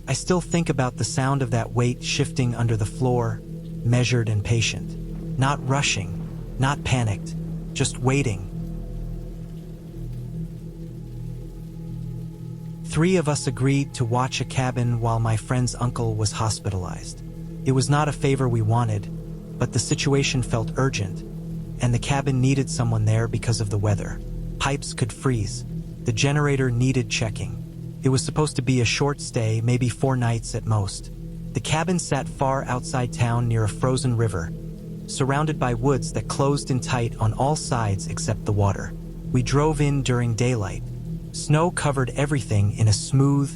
[SPEAKER 1] I still think about the sound of that weight shifting under the floor, measured and patient. Not rushing, not panicked, just waiting. 3 of us agreed to watch a cabin while my friend's uncle was hospitalized. It was not a favor we wanted, but the situation felt urgent, and the cabin needed someone there because of the weather. Pipes could freeze. The generator needed checking. It was supposed to be a short stay, maybe 4 nights at most. The cabin sat far outside town near a frozen river, surrounded by woods that closed in tight on all sides except the water. We drove in during daylight. Snow covered everything in a smooth,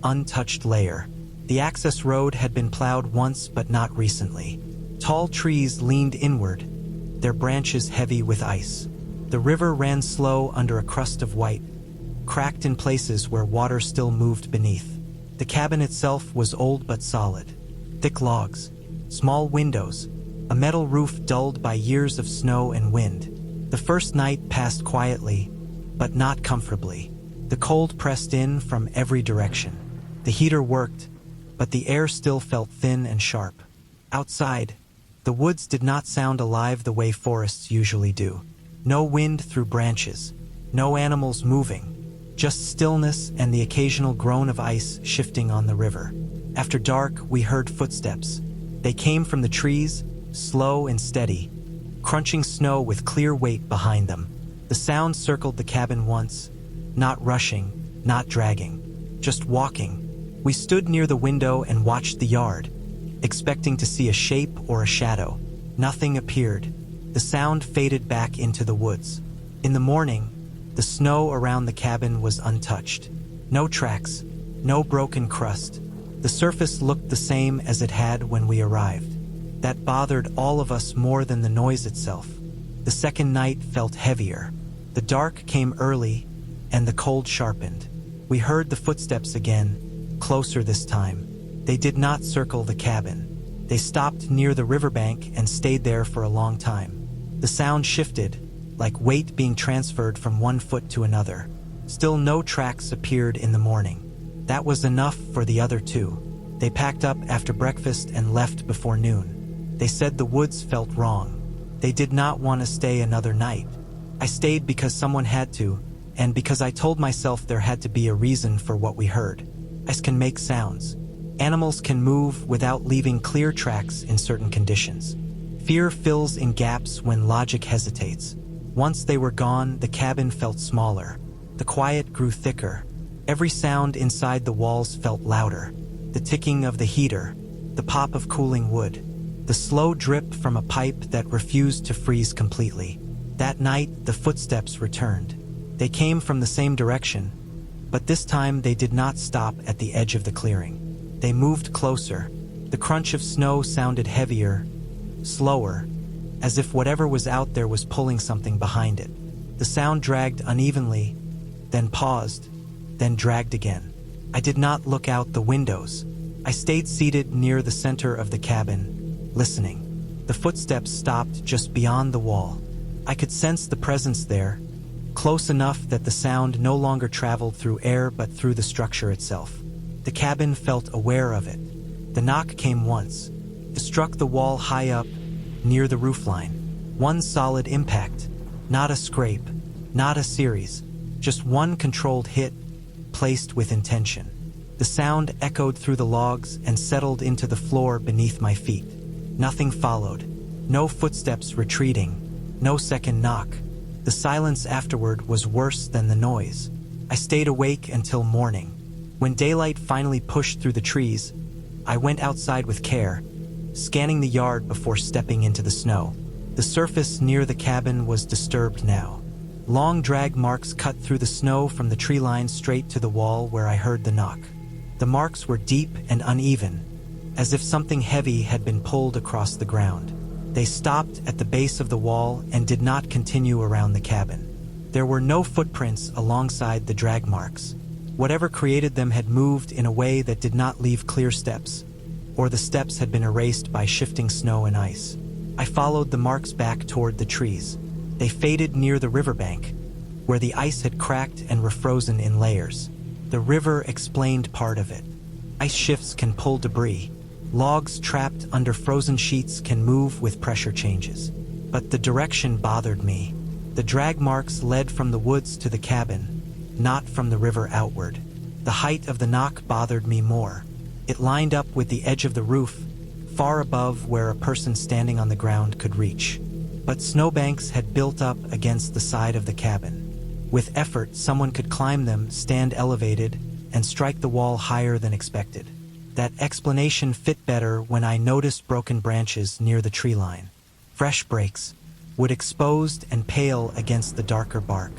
[SPEAKER 1] untouched layer. The access road had been plowed once but not recently. Tall trees leaned inward, their branches heavy with ice. The river ran slow under a crust of white, cracked in places where water still moved beneath. The cabin itself was old but solid. Thick logs, small windows, a metal roof dulled by years of snow and wind. The first night passed quietly, but not comfortably. The cold pressed in from every direction. The heater worked, but the air still felt thin and sharp. Outside, the woods did not sound alive the way forests usually do. No wind through branches, no animals moving, just stillness and the occasional groan of ice shifting on the river. After dark, we heard footsteps. They came from the trees, slow and steady, crunching snow with clear weight behind them. The sound circled the cabin once, not rushing, not dragging, just walking. We stood near the window and watched the yard, expecting to see a shape or a shadow. Nothing appeared. The sound faded back into the woods. In the morning, the snow around the cabin was untouched. No tracks, no broken crust. The surface looked the same as it had when we arrived. That bothered all of us more than the noise itself. The second night felt heavier. The dark came early, and the cold sharpened. We heard the footsteps again, closer this time. They did not circle the cabin. They stopped near the riverbank and stayed there for a long time. The sound shifted, like weight being transferred from one foot to another. Still no tracks appeared in the morning. That was enough for the other 2. They packed up after breakfast and left before noon. They said the woods felt wrong. They did not want to stay another night. I stayed because someone had to, and because I told myself there had to be a reason for what we heard. Ice can make sounds. Animals can move without leaving clear tracks in certain conditions. Fear fills in gaps when logic hesitates. Once they were gone, the cabin felt smaller. The quiet grew thicker. Every sound inside the walls felt louder. The ticking of the heater, the pop of cooling wood, the slow drip from a pipe that refused to freeze completely. That night, the footsteps returned. They came from the same direction, but this time they did not stop at the edge of the clearing. They moved closer. The crunch of snow sounded heavier, slower, as if whatever was out there was pulling something behind it. The sound dragged unevenly, then paused, then dragged again. I did not look out the windows. I stayed seated near the center of the cabin, listening. The footsteps stopped just beyond the wall. I could sense the presence there, close enough that the sound no longer traveled through air but through the structure itself. The cabin felt aware of it. The knock came once. It struck the wall high up, near the roofline. One solid impact, not a scrape, not a series, just one controlled hit, placed with intention. The sound echoed through the logs and settled into the floor beneath my feet. Nothing followed. No footsteps retreating. No second knock. The silence afterward was worse than the noise. I stayed awake until morning. When daylight finally pushed through the trees, I went outside with care, scanning the yard before stepping into the snow. The surface near the cabin was disturbed now. Long drag marks cut through the snow from the tree line straight to the wall where I heard the knock. The marks were deep and uneven, as if something heavy had been pulled across the ground. They stopped at the base of the wall and did not continue around the cabin. There were no footprints alongside the drag marks. Whatever created them had moved in a way that did not leave clear steps, or the steps had been erased by shifting snow and ice. I followed the marks back toward the trees. They faded near the riverbank, where the ice had cracked and refrozen in layers. The river explained part of it. Ice shifts can pull debris. Logs trapped under frozen sheets can move with pressure changes. But the direction bothered me. The drag marks led from the woods to the cabin, not from the river outward. The height of the knock bothered me more. It lined up with the edge of the roof, far above where a person standing on the ground could reach. But snowbanks had built up against the side of the cabin. With effort, someone could climb them, stand elevated, and strike the wall higher than expected. That explanation fit better when I noticed broken branches near the tree line. Fresh breaks, wood exposed and pale against the darker bark.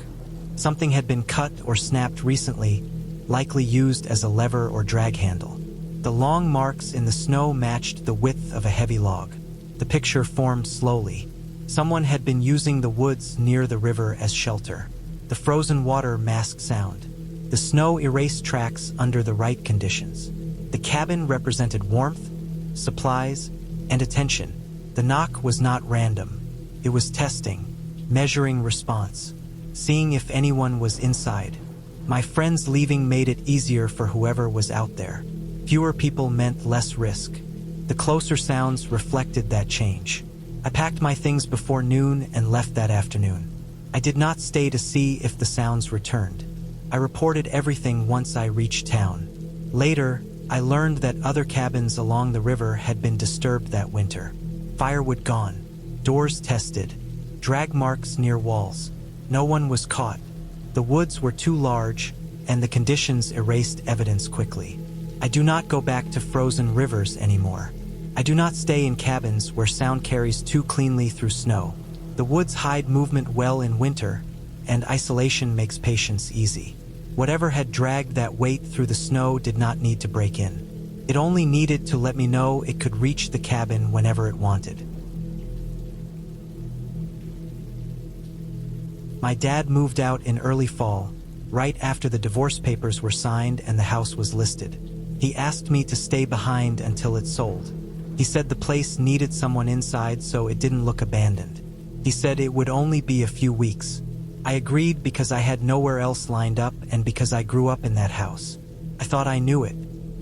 [SPEAKER 1] Something had been cut or snapped recently, likely used as a lever or drag handle. The long marks in the snow matched the width of a heavy log. The picture formed slowly. Someone had been using the woods near the river as shelter. The frozen water masked sound. The snow erased tracks under the right conditions. The cabin represented warmth, supplies, and attention. The knock was not random. It was testing, measuring response, seeing if anyone was inside. My friends leaving made it easier for whoever was out there. Fewer people meant less risk. The closer sounds reflected that change. I packed my things before noon and left that afternoon. I did not stay to see if the sounds returned. I reported everything once I reached town. Later, I learned that other cabins along the river had been disturbed that winter. Firewood gone, doors tested, drag marks near walls. No one was caught. The woods were too large, and the conditions erased evidence quickly. I do not go back to frozen rivers anymore. I do not stay in cabins where sound carries too cleanly through snow. The woods hide movement well in winter, and isolation makes patience easy. Whatever had dragged that weight through the snow did not need to break in. It only needed to let me know it could reach the cabin whenever it wanted. My dad moved out in early fall, right after the divorce papers were signed and the house was listed. He asked me to stay behind until it sold. He said the place needed someone inside so it didn't look abandoned. He said it would only be a few weeks. I agreed because I had nowhere else lined up and because I grew up in that house. I thought I knew it.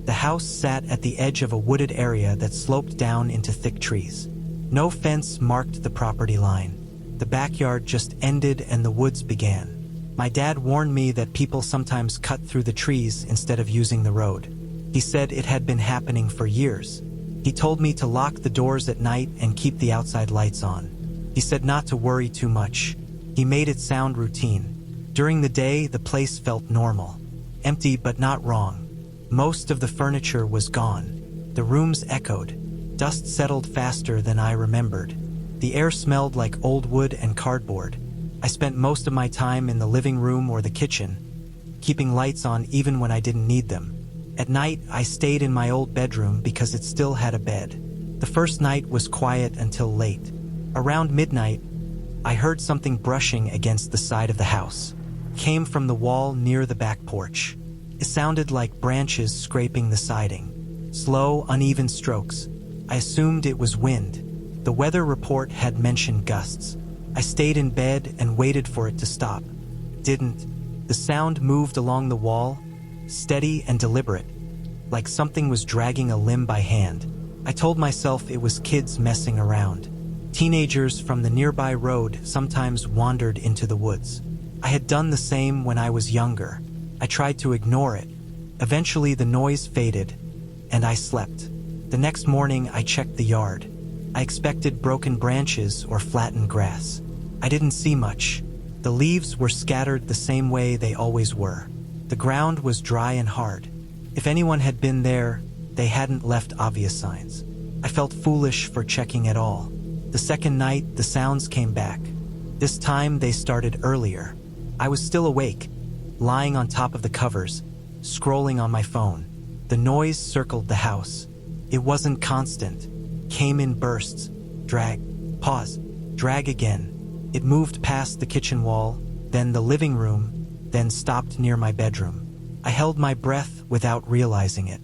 [SPEAKER 1] The house sat at the edge of a wooded area that sloped down into thick trees. No fence marked the property line. The backyard just ended and the woods began. My dad warned me that people sometimes cut through the trees instead of using the road. He said it had been happening for years. He told me to lock the doors at night and keep the outside lights on. He said not to worry too much. He made it sound routine. During the day, the place felt normal. Empty but not wrong. Most of the furniture was gone. The rooms echoed. Dust settled faster than I remembered. The air smelled like old wood and cardboard. I spent most of my time in the living room or the kitchen, keeping lights on even when I didn't need them. At night, I stayed in my old bedroom because it still had a bed. The first night was quiet until late. Around midnight, I heard something brushing against the side of the house. It came from the wall near the back porch. It sounded like branches scraping the siding. Slow, uneven strokes. I assumed it was wind. The weather report had mentioned gusts. I stayed in bed and waited for it to stop. It didn't. The sound moved along the wall, steady and deliberate, like something was dragging a limb by hand. I told myself it was kids messing around. Teenagers from the nearby road sometimes wandered into the woods. I had done the same when I was younger. I tried to ignore it, Eventually the noise faded, and I slept. The next morning I checked the yard. I expected broken branches or flattened grass. I didn't see much. The leaves were scattered the same way they always were. The ground was dry and hard. If anyone had been there, they hadn't left obvious signs. I felt foolish for checking at all. The second night, the sounds came back. This time they started earlier. I was still awake, lying on top of the covers, scrolling on my phone. The noise circled the house. It wasn't constant. Came in bursts. Drag. Pause. Drag again. It moved past the kitchen wall, then the living room, then stopped near my bedroom. I held my breath without realizing it.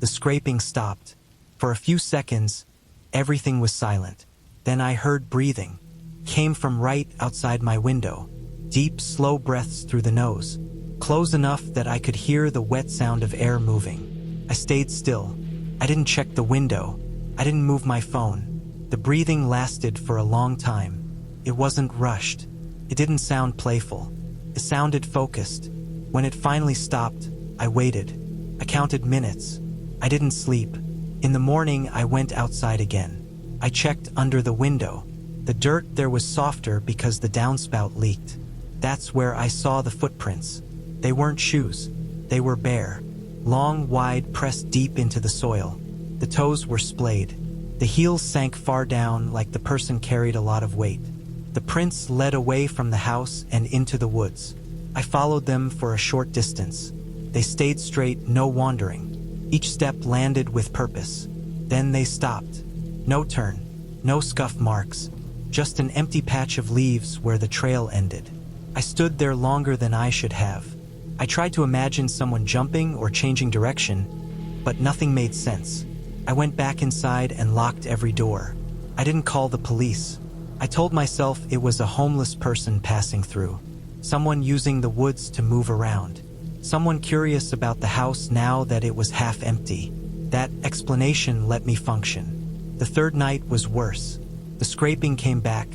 [SPEAKER 1] The scraping stopped. For a few seconds, everything was silent. Then I heard breathing. Came from right outside my window. Deep, slow breaths through the nose. Close enough that I could hear the wet sound of air moving. I stayed still. I didn't check the window. I didn't move my phone. The breathing lasted for a long time. It wasn't rushed. It didn't sound playful. It sounded focused. When it finally stopped, I waited. I counted minutes. I didn't sleep. In the morning, I went outside again. I checked under the window. The dirt there was softer because the downspout leaked. That's where I saw the footprints. They weren't shoes. They were bare. Long, wide, pressed deep into the soil. The toes were splayed. The heels sank far down like the person carried a lot of weight. The prints led away from the house and into the woods. I followed them for a short distance. They stayed straight, no wandering. Each step landed with purpose. Then they stopped. No turn, no scuff marks, just an empty patch of leaves where the trail ended. I stood there longer than I should have. I tried to imagine someone jumping or changing direction, but nothing made sense. I went back inside and locked every door. I didn't call the police. I told myself it was a homeless person passing through. Someone using the woods to move around. Someone curious about the house now that it was half empty. That explanation let me function. The third night was worse. The scraping came back,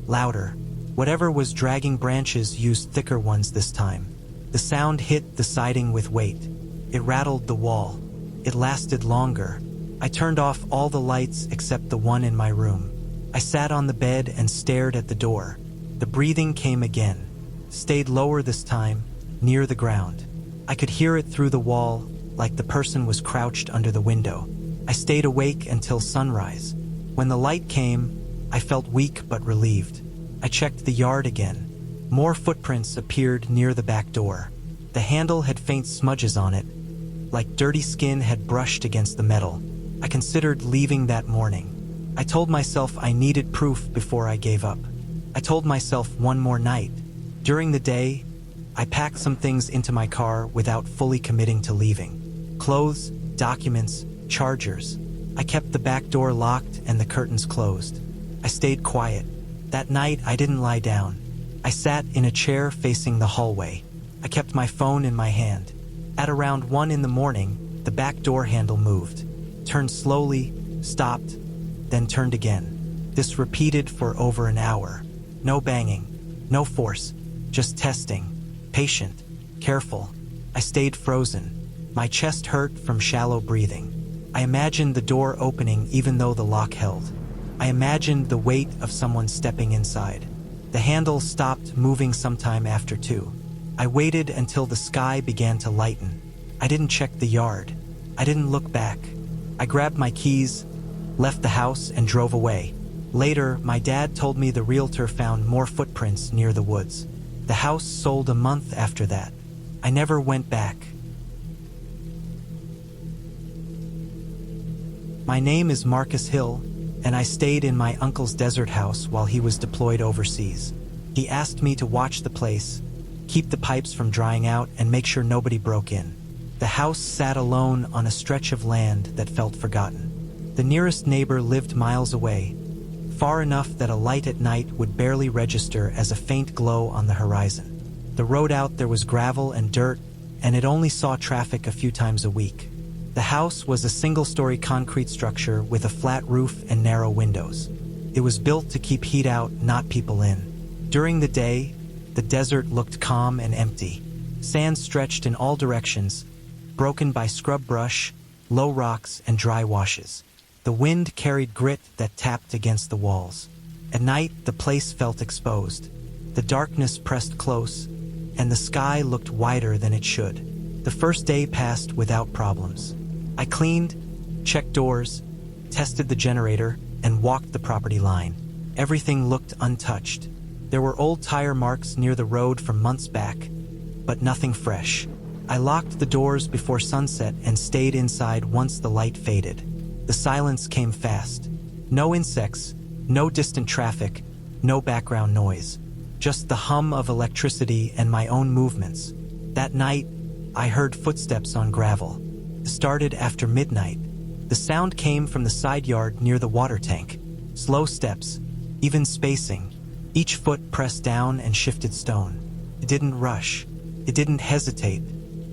[SPEAKER 1] louder. Whatever was dragging branches used thicker ones this time. The sound hit the siding with weight. It rattled the wall. It lasted longer. I turned off all the lights except the one in my room. I sat on the bed and stared at the door. The breathing came again. Stayed lower this time, near the ground. I could hear it through the wall, like the person was crouched under the window. I stayed awake until sunrise. When the light came, I felt weak but relieved. I checked the yard again. More footprints appeared near the back door. The handle had faint smudges on it, like dirty skin had brushed against the metal. I considered leaving that morning. I told myself I needed proof before I gave up. I told myself one more night. During the day, I packed some things into my car without fully committing to leaving. Clothes, documents, chargers. I kept the back door locked and the curtains closed. I stayed quiet. That night, I didn't lie down. I sat in a chair facing the hallway. I kept my phone in my hand. At around 1 in the morning, the back door handle moved. Turned slowly, stopped, then turned again. This repeated for over an hour. No banging, no force, just testing. Patient, careful. I stayed frozen. My chest hurt from shallow breathing. I imagined the door opening even though the lock held. I imagined the weight of someone stepping inside. The handle stopped moving sometime after 2. I waited until the sky began to lighten. I didn't check the yard. I didn't look back. I grabbed my keys, left the house, and drove away. Later, my dad told me the realtor found more footprints near the woods. The house sold a month after that. I never went back. My name is Marcus Hill, and I stayed in my uncle's desert house while he was deployed overseas. He asked me to watch the place, keep the pipes from drying out, and make sure nobody broke in. The house sat alone on a stretch of land that felt forgotten. The nearest neighbor lived miles away, far enough that a light at night would barely register as a faint glow on the horizon. The road out there was gravel and dirt, and it only saw traffic a few times a week. The house was a single-story concrete structure with a flat roof and narrow windows. It was built to keep heat out, not people in. During the day, the desert looked calm and empty. Sand stretched in all directions, broken by scrub brush, low rocks, and dry washes. The wind carried grit that tapped against the walls. At night, the place felt exposed. The darkness pressed close, and the sky looked wider than it should. The first day passed without problems. I cleaned, checked doors, tested the generator, and walked the property line. Everything looked untouched. There were old tire marks near the road from months back, but nothing fresh. I locked the doors before sunset and stayed inside once the light faded. The silence came fast. No insects, no distant traffic, no background noise. Just the hum of electricity and my own movements. That night, I heard footsteps on gravel. It started after midnight. The sound came from the side yard near the water tank. Slow steps, even spacing. Each foot pressed down and shifted stone. It didn't rush. It didn't hesitate.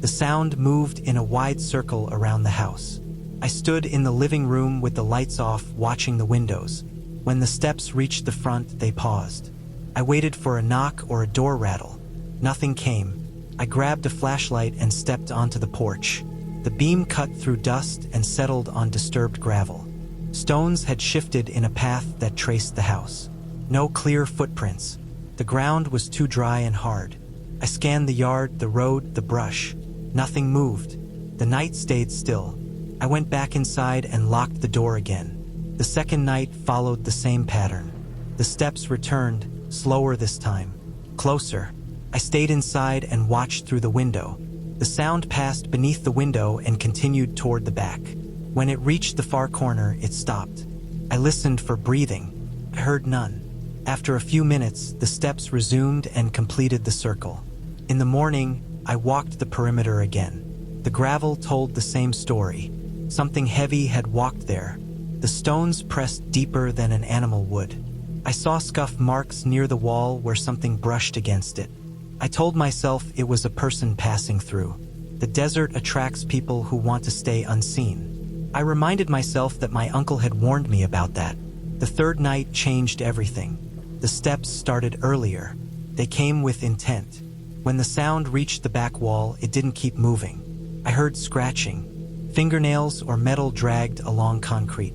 [SPEAKER 1] The sound moved in a wide circle around the house. I stood in the living room with the lights off, watching the windows. When the steps reached the front, they paused. I waited for a knock or a door rattle. Nothing came. I grabbed a flashlight and stepped onto the porch. The beam cut through dust and settled on disturbed gravel. Stones had shifted in a path that traced the house. No clear footprints. The ground was too dry and hard. I scanned the yard, the road, the brush. Nothing moved. The night stayed still. I went back inside and locked the door again. The second night followed the same pattern. The steps returned, slower this time. Closer. I stayed inside and watched through the window. The sound passed beneath the window and continued toward the back. When it reached the far corner, it stopped. I listened for breathing. I heard none. After a few minutes, the steps resumed and completed the circle. In the morning, I walked the perimeter again. The gravel told the same story. Something heavy had walked there. The stones pressed deeper than an animal would. I saw scuff marks near the wall where something brushed against it. I told myself it was a person passing through. The desert attracts people who want to stay unseen. I reminded myself that my uncle had warned me about that. The third night changed everything. The steps started earlier. They came with intent. When the sound reached the back wall, it didn't keep moving. I heard scratching. Fingernails or metal dragged along concrete.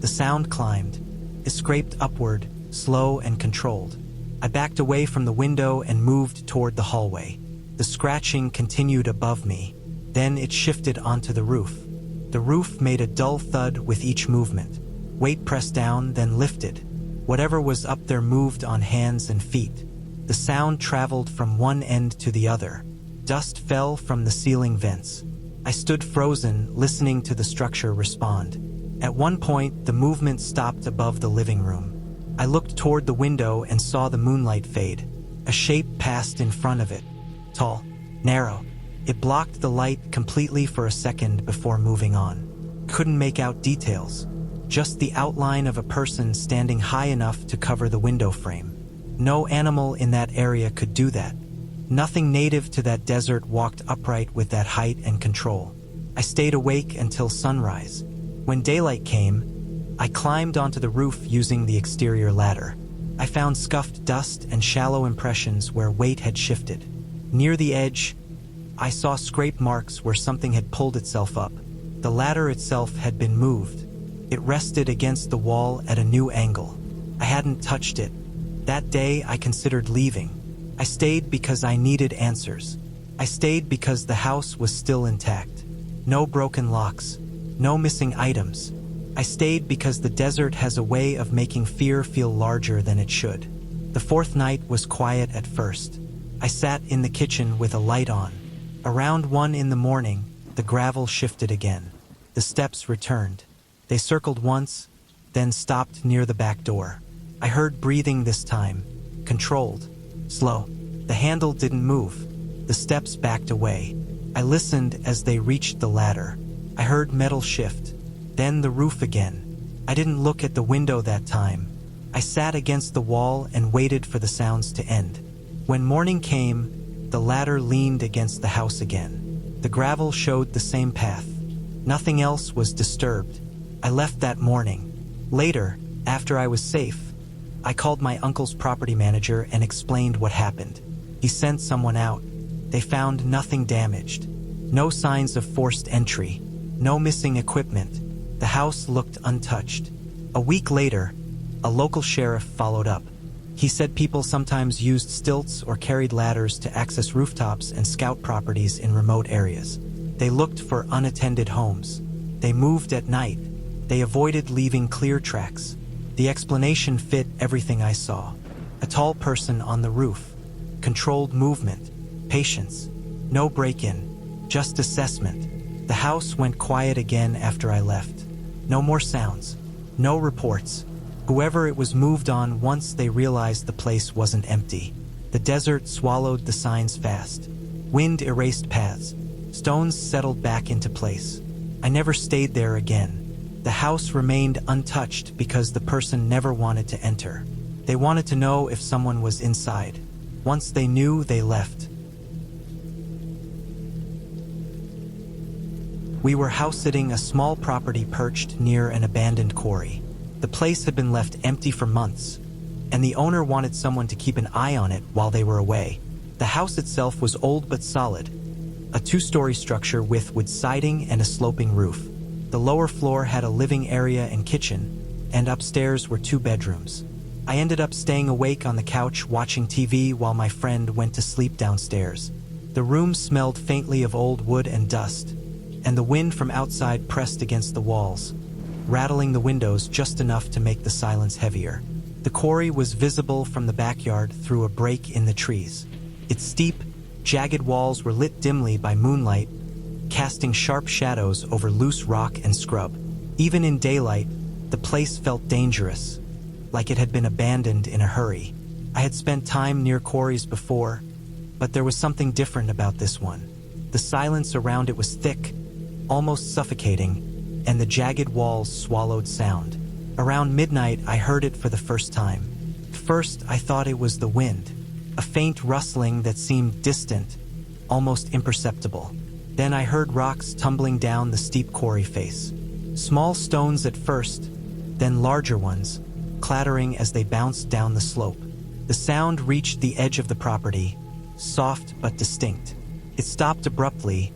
[SPEAKER 1] The sound climbed. It scraped upward, slow and controlled. I backed away from the window and moved toward the hallway. The scratching continued above me. Then it shifted onto the roof. The roof made a dull thud with each movement. Weight pressed down, then lifted. Whatever was up there moved on hands and feet. The sound traveled from one end to the other. Dust fell from the ceiling vents. I stood frozen, listening to the structure respond. At one point, the movement stopped above the living room. I looked toward the window and saw the moonlight fade. A shape passed in front of it. Tall, narrow. It blocked the light completely for a second before moving on. Couldn't make out details. Just the outline of a person standing high enough to cover the window frame. No animal in that area could do that. Nothing native to that desert walked upright with that height and control. I stayed awake until sunrise. When daylight came, I climbed onto the roof using the exterior ladder. I found scuffed dust and shallow impressions where weight had shifted. Near the edge, I saw scrape marks where something had pulled itself up. The ladder itself had been moved. It rested against the wall at a new angle. I hadn't touched it. That day, I considered leaving. I stayed because I needed answers. I stayed because the house was still intact. No broken locks. No missing items. I stayed because the desert has a way of making fear feel larger than it should. The fourth night was quiet at first. I sat in the kitchen with a light on. Around 1 in the morning, the gravel shifted again. The steps returned. They circled once, then stopped near the back door. I heard breathing this time, controlled, slow. The handle didn't move. The steps backed away. I listened as they reached the ladder. I heard metal shift, then the roof again. I didn't look at the window that time. I sat against the wall and waited for the sounds to end. When morning came, the ladder leaned against the house again. The gravel showed the same path. Nothing else was disturbed. I left that morning. Later, after I was safe, I called my uncle's property manager and explained what happened. He sent someone out. They found nothing damaged. No signs of forced entry. No missing equipment. The house looked untouched. A week later, a local sheriff followed up. He said people sometimes used stilts or carried ladders to access rooftops and scout properties in remote areas. They looked for unattended homes. They moved at night. They avoided leaving clear tracks. The explanation fit everything I saw. A tall person on the roof. Controlled movement. Patience. No break-in. Just assessment. The house went quiet again after I left. No more sounds. No reports. Whoever it was moved on once they realized the place wasn't empty. The desert swallowed the signs fast. Wind erased paths. Stones settled back into place. I never stayed there again. The house remained untouched because the person never wanted to enter. They wanted to know if someone was inside. Once they knew, they left. We were house-sitting a small property perched near an abandoned quarry. The place had been left empty for months, and the owner wanted someone to keep an eye on it while they were away. The house itself was old but solid, a two-story structure with wood siding and a sloping roof. The lower floor had a living area and kitchen, and upstairs were 2 bedrooms. I ended up staying awake on the couch watching TV while my friend went to sleep downstairs. The room smelled faintly of old wood and dust, and the wind from outside pressed against the walls, rattling the windows just enough to make the silence heavier. The quarry was visible from the backyard through a break in the trees. Its steep, jagged walls were lit dimly by moonlight, casting sharp shadows over loose rock and scrub. Even in daylight, the place felt dangerous, like it had been abandoned in a hurry. I had spent time near quarries before, but there was something different about this one. The silence around it was thick, almost suffocating, and the jagged walls swallowed sound. Around midnight, I heard it for the first time. First, I thought it was the wind, a faint rustling that seemed distant, almost imperceptible. Then I heard rocks tumbling down the steep quarry face. Small stones at first, then larger ones, clattering as they bounced down the slope. The sound reached the edge of the property, soft but distinct. It stopped abruptly,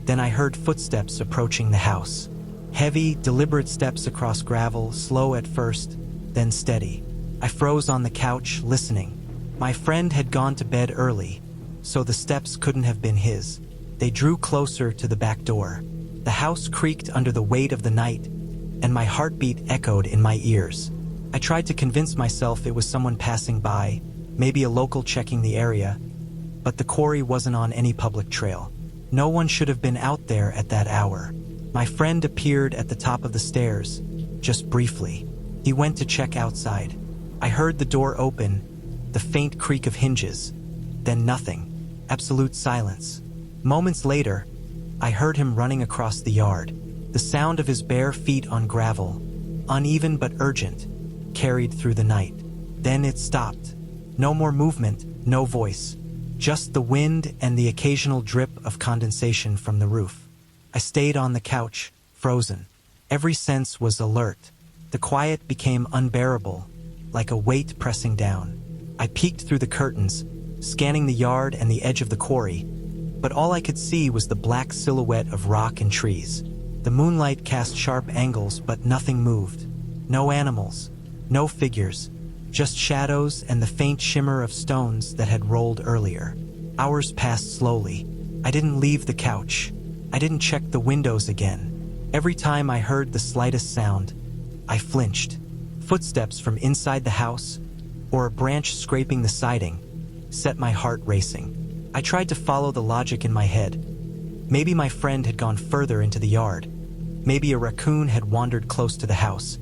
[SPEAKER 1] then I heard footsteps approaching the house. Heavy, deliberate steps across gravel, slow at first, then steady. I froze on the couch, listening. My friend had gone to bed early, so the steps couldn't have been his. They drew closer to the back door. The house creaked under the weight of the night, and my heartbeat echoed in my ears. I tried to convince myself it was someone passing by, maybe a local checking the area, but the quarry wasn't on any public trail. No one should have been out there at that hour. My friend appeared at the top of the stairs, just briefly. He went to check outside. I heard the door open, the faint creak of hinges, then nothing. Absolute silence. Moments later, I heard him running across the yard. The sound of his bare feet on gravel, uneven but urgent, carried through the night. Then it stopped. No more movement, no voice. Just the wind and the occasional drip of condensation from the roof. I stayed on the couch, frozen. Every sense was alert. The quiet became unbearable, like a weight pressing down. I peeked through the curtains, scanning the yard and the edge of the quarry, but all I could see was the black silhouette of rock and trees. The moonlight cast sharp angles, but nothing moved. No animals, no figures, just shadows and the faint shimmer of stones that had rolled earlier. Hours passed slowly. I didn't leave the couch. I didn't check the windows again. Every time I heard the slightest sound, I flinched. Footsteps from inside the house, or a branch scraping the siding, set my heart racing. I tried to follow the logic in my head. Maybe my friend had gone further into the yard. Maybe a raccoon had wandered close to the house.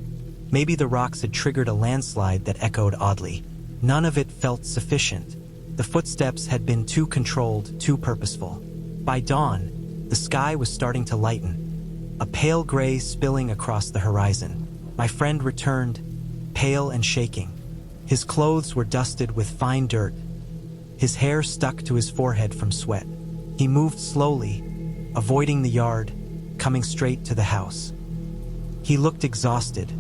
[SPEAKER 1] Maybe the rocks had triggered a landslide that echoed oddly. None of it felt sufficient. The footsteps had been too controlled, too purposeful. By dawn, the sky was starting to lighten, a pale gray spilling across the horizon. My friend returned, pale and shaking. His clothes were dusted with fine dirt. His hair stuck to his forehead from sweat. He moved slowly, avoiding the yard, coming straight to the house. He looked exhausted,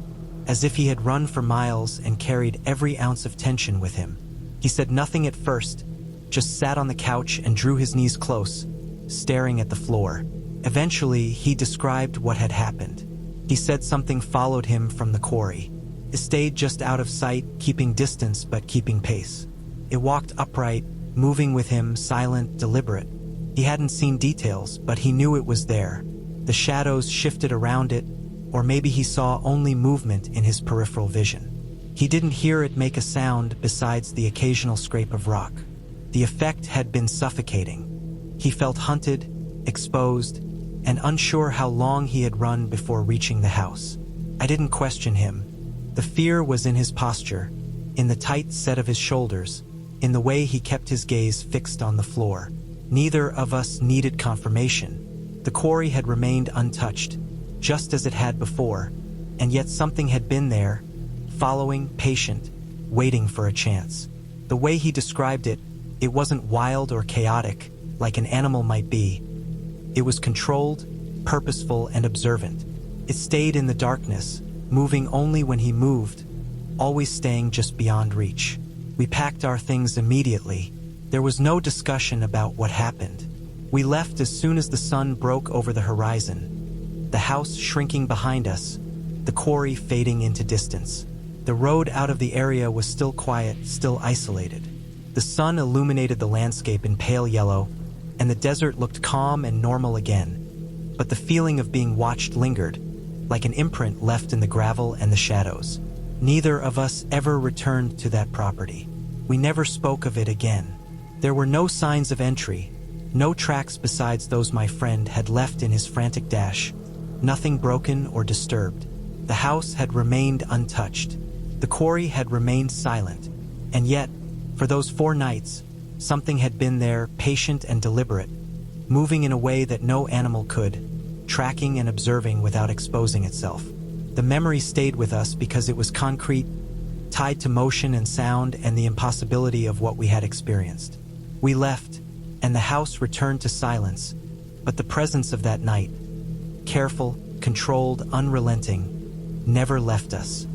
[SPEAKER 1] as if he had run for miles and carried every ounce of tension with him. He said nothing at first, just sat on the couch and drew his knees close, staring at the floor. Eventually, he described what had happened. He said something followed him from the quarry. It stayed just out of sight, keeping distance but keeping pace. It walked upright, moving with him, silent, deliberate. He hadn't seen details, but he knew it was there. The shadows shifted around it, or maybe he saw only movement in his peripheral vision. He didn't hear it make a sound besides the occasional scrape of rock. The effect had been suffocating. He felt hunted, exposed, and unsure how long he had run before reaching the house. I didn't question him. The fear was in his posture, in the tight set of his shoulders, in the way he kept his gaze fixed on the floor. Neither of us needed confirmation. The quarry had remained untouched, just as it had before, and yet something had been there, following, patient, waiting for a chance. The way he described it, it wasn't wild or chaotic, like an animal might be. It was controlled, purposeful, and observant. It stayed in the darkness, moving only when he moved, always staying just beyond reach. We packed our things immediately. There was no discussion about what happened. We left as soon as the sun broke over the horizon. The house shrinking behind us, the quarry fading into distance. The road out of the area was still quiet, still isolated. The sun illuminated the landscape in pale yellow, and the desert looked calm and normal again. But the feeling of being watched lingered, like an imprint left in the gravel and the shadows. Neither of us ever returned to that property. We never spoke of it again. There were no signs of entry, no tracks besides those my friend had left in his frantic dash, nothing broken or disturbed. The house had remained untouched. The quarry had remained silent. And yet, for those 4 nights, something had been there, patient and deliberate, moving in a way that no animal could, tracking and observing without exposing itself. The memory stayed with us because it was concrete, tied to motion and sound and the impossibility of what we had experienced. We left, and the house returned to silence, but the presence of that night, careful, controlled, unrelenting, never left us.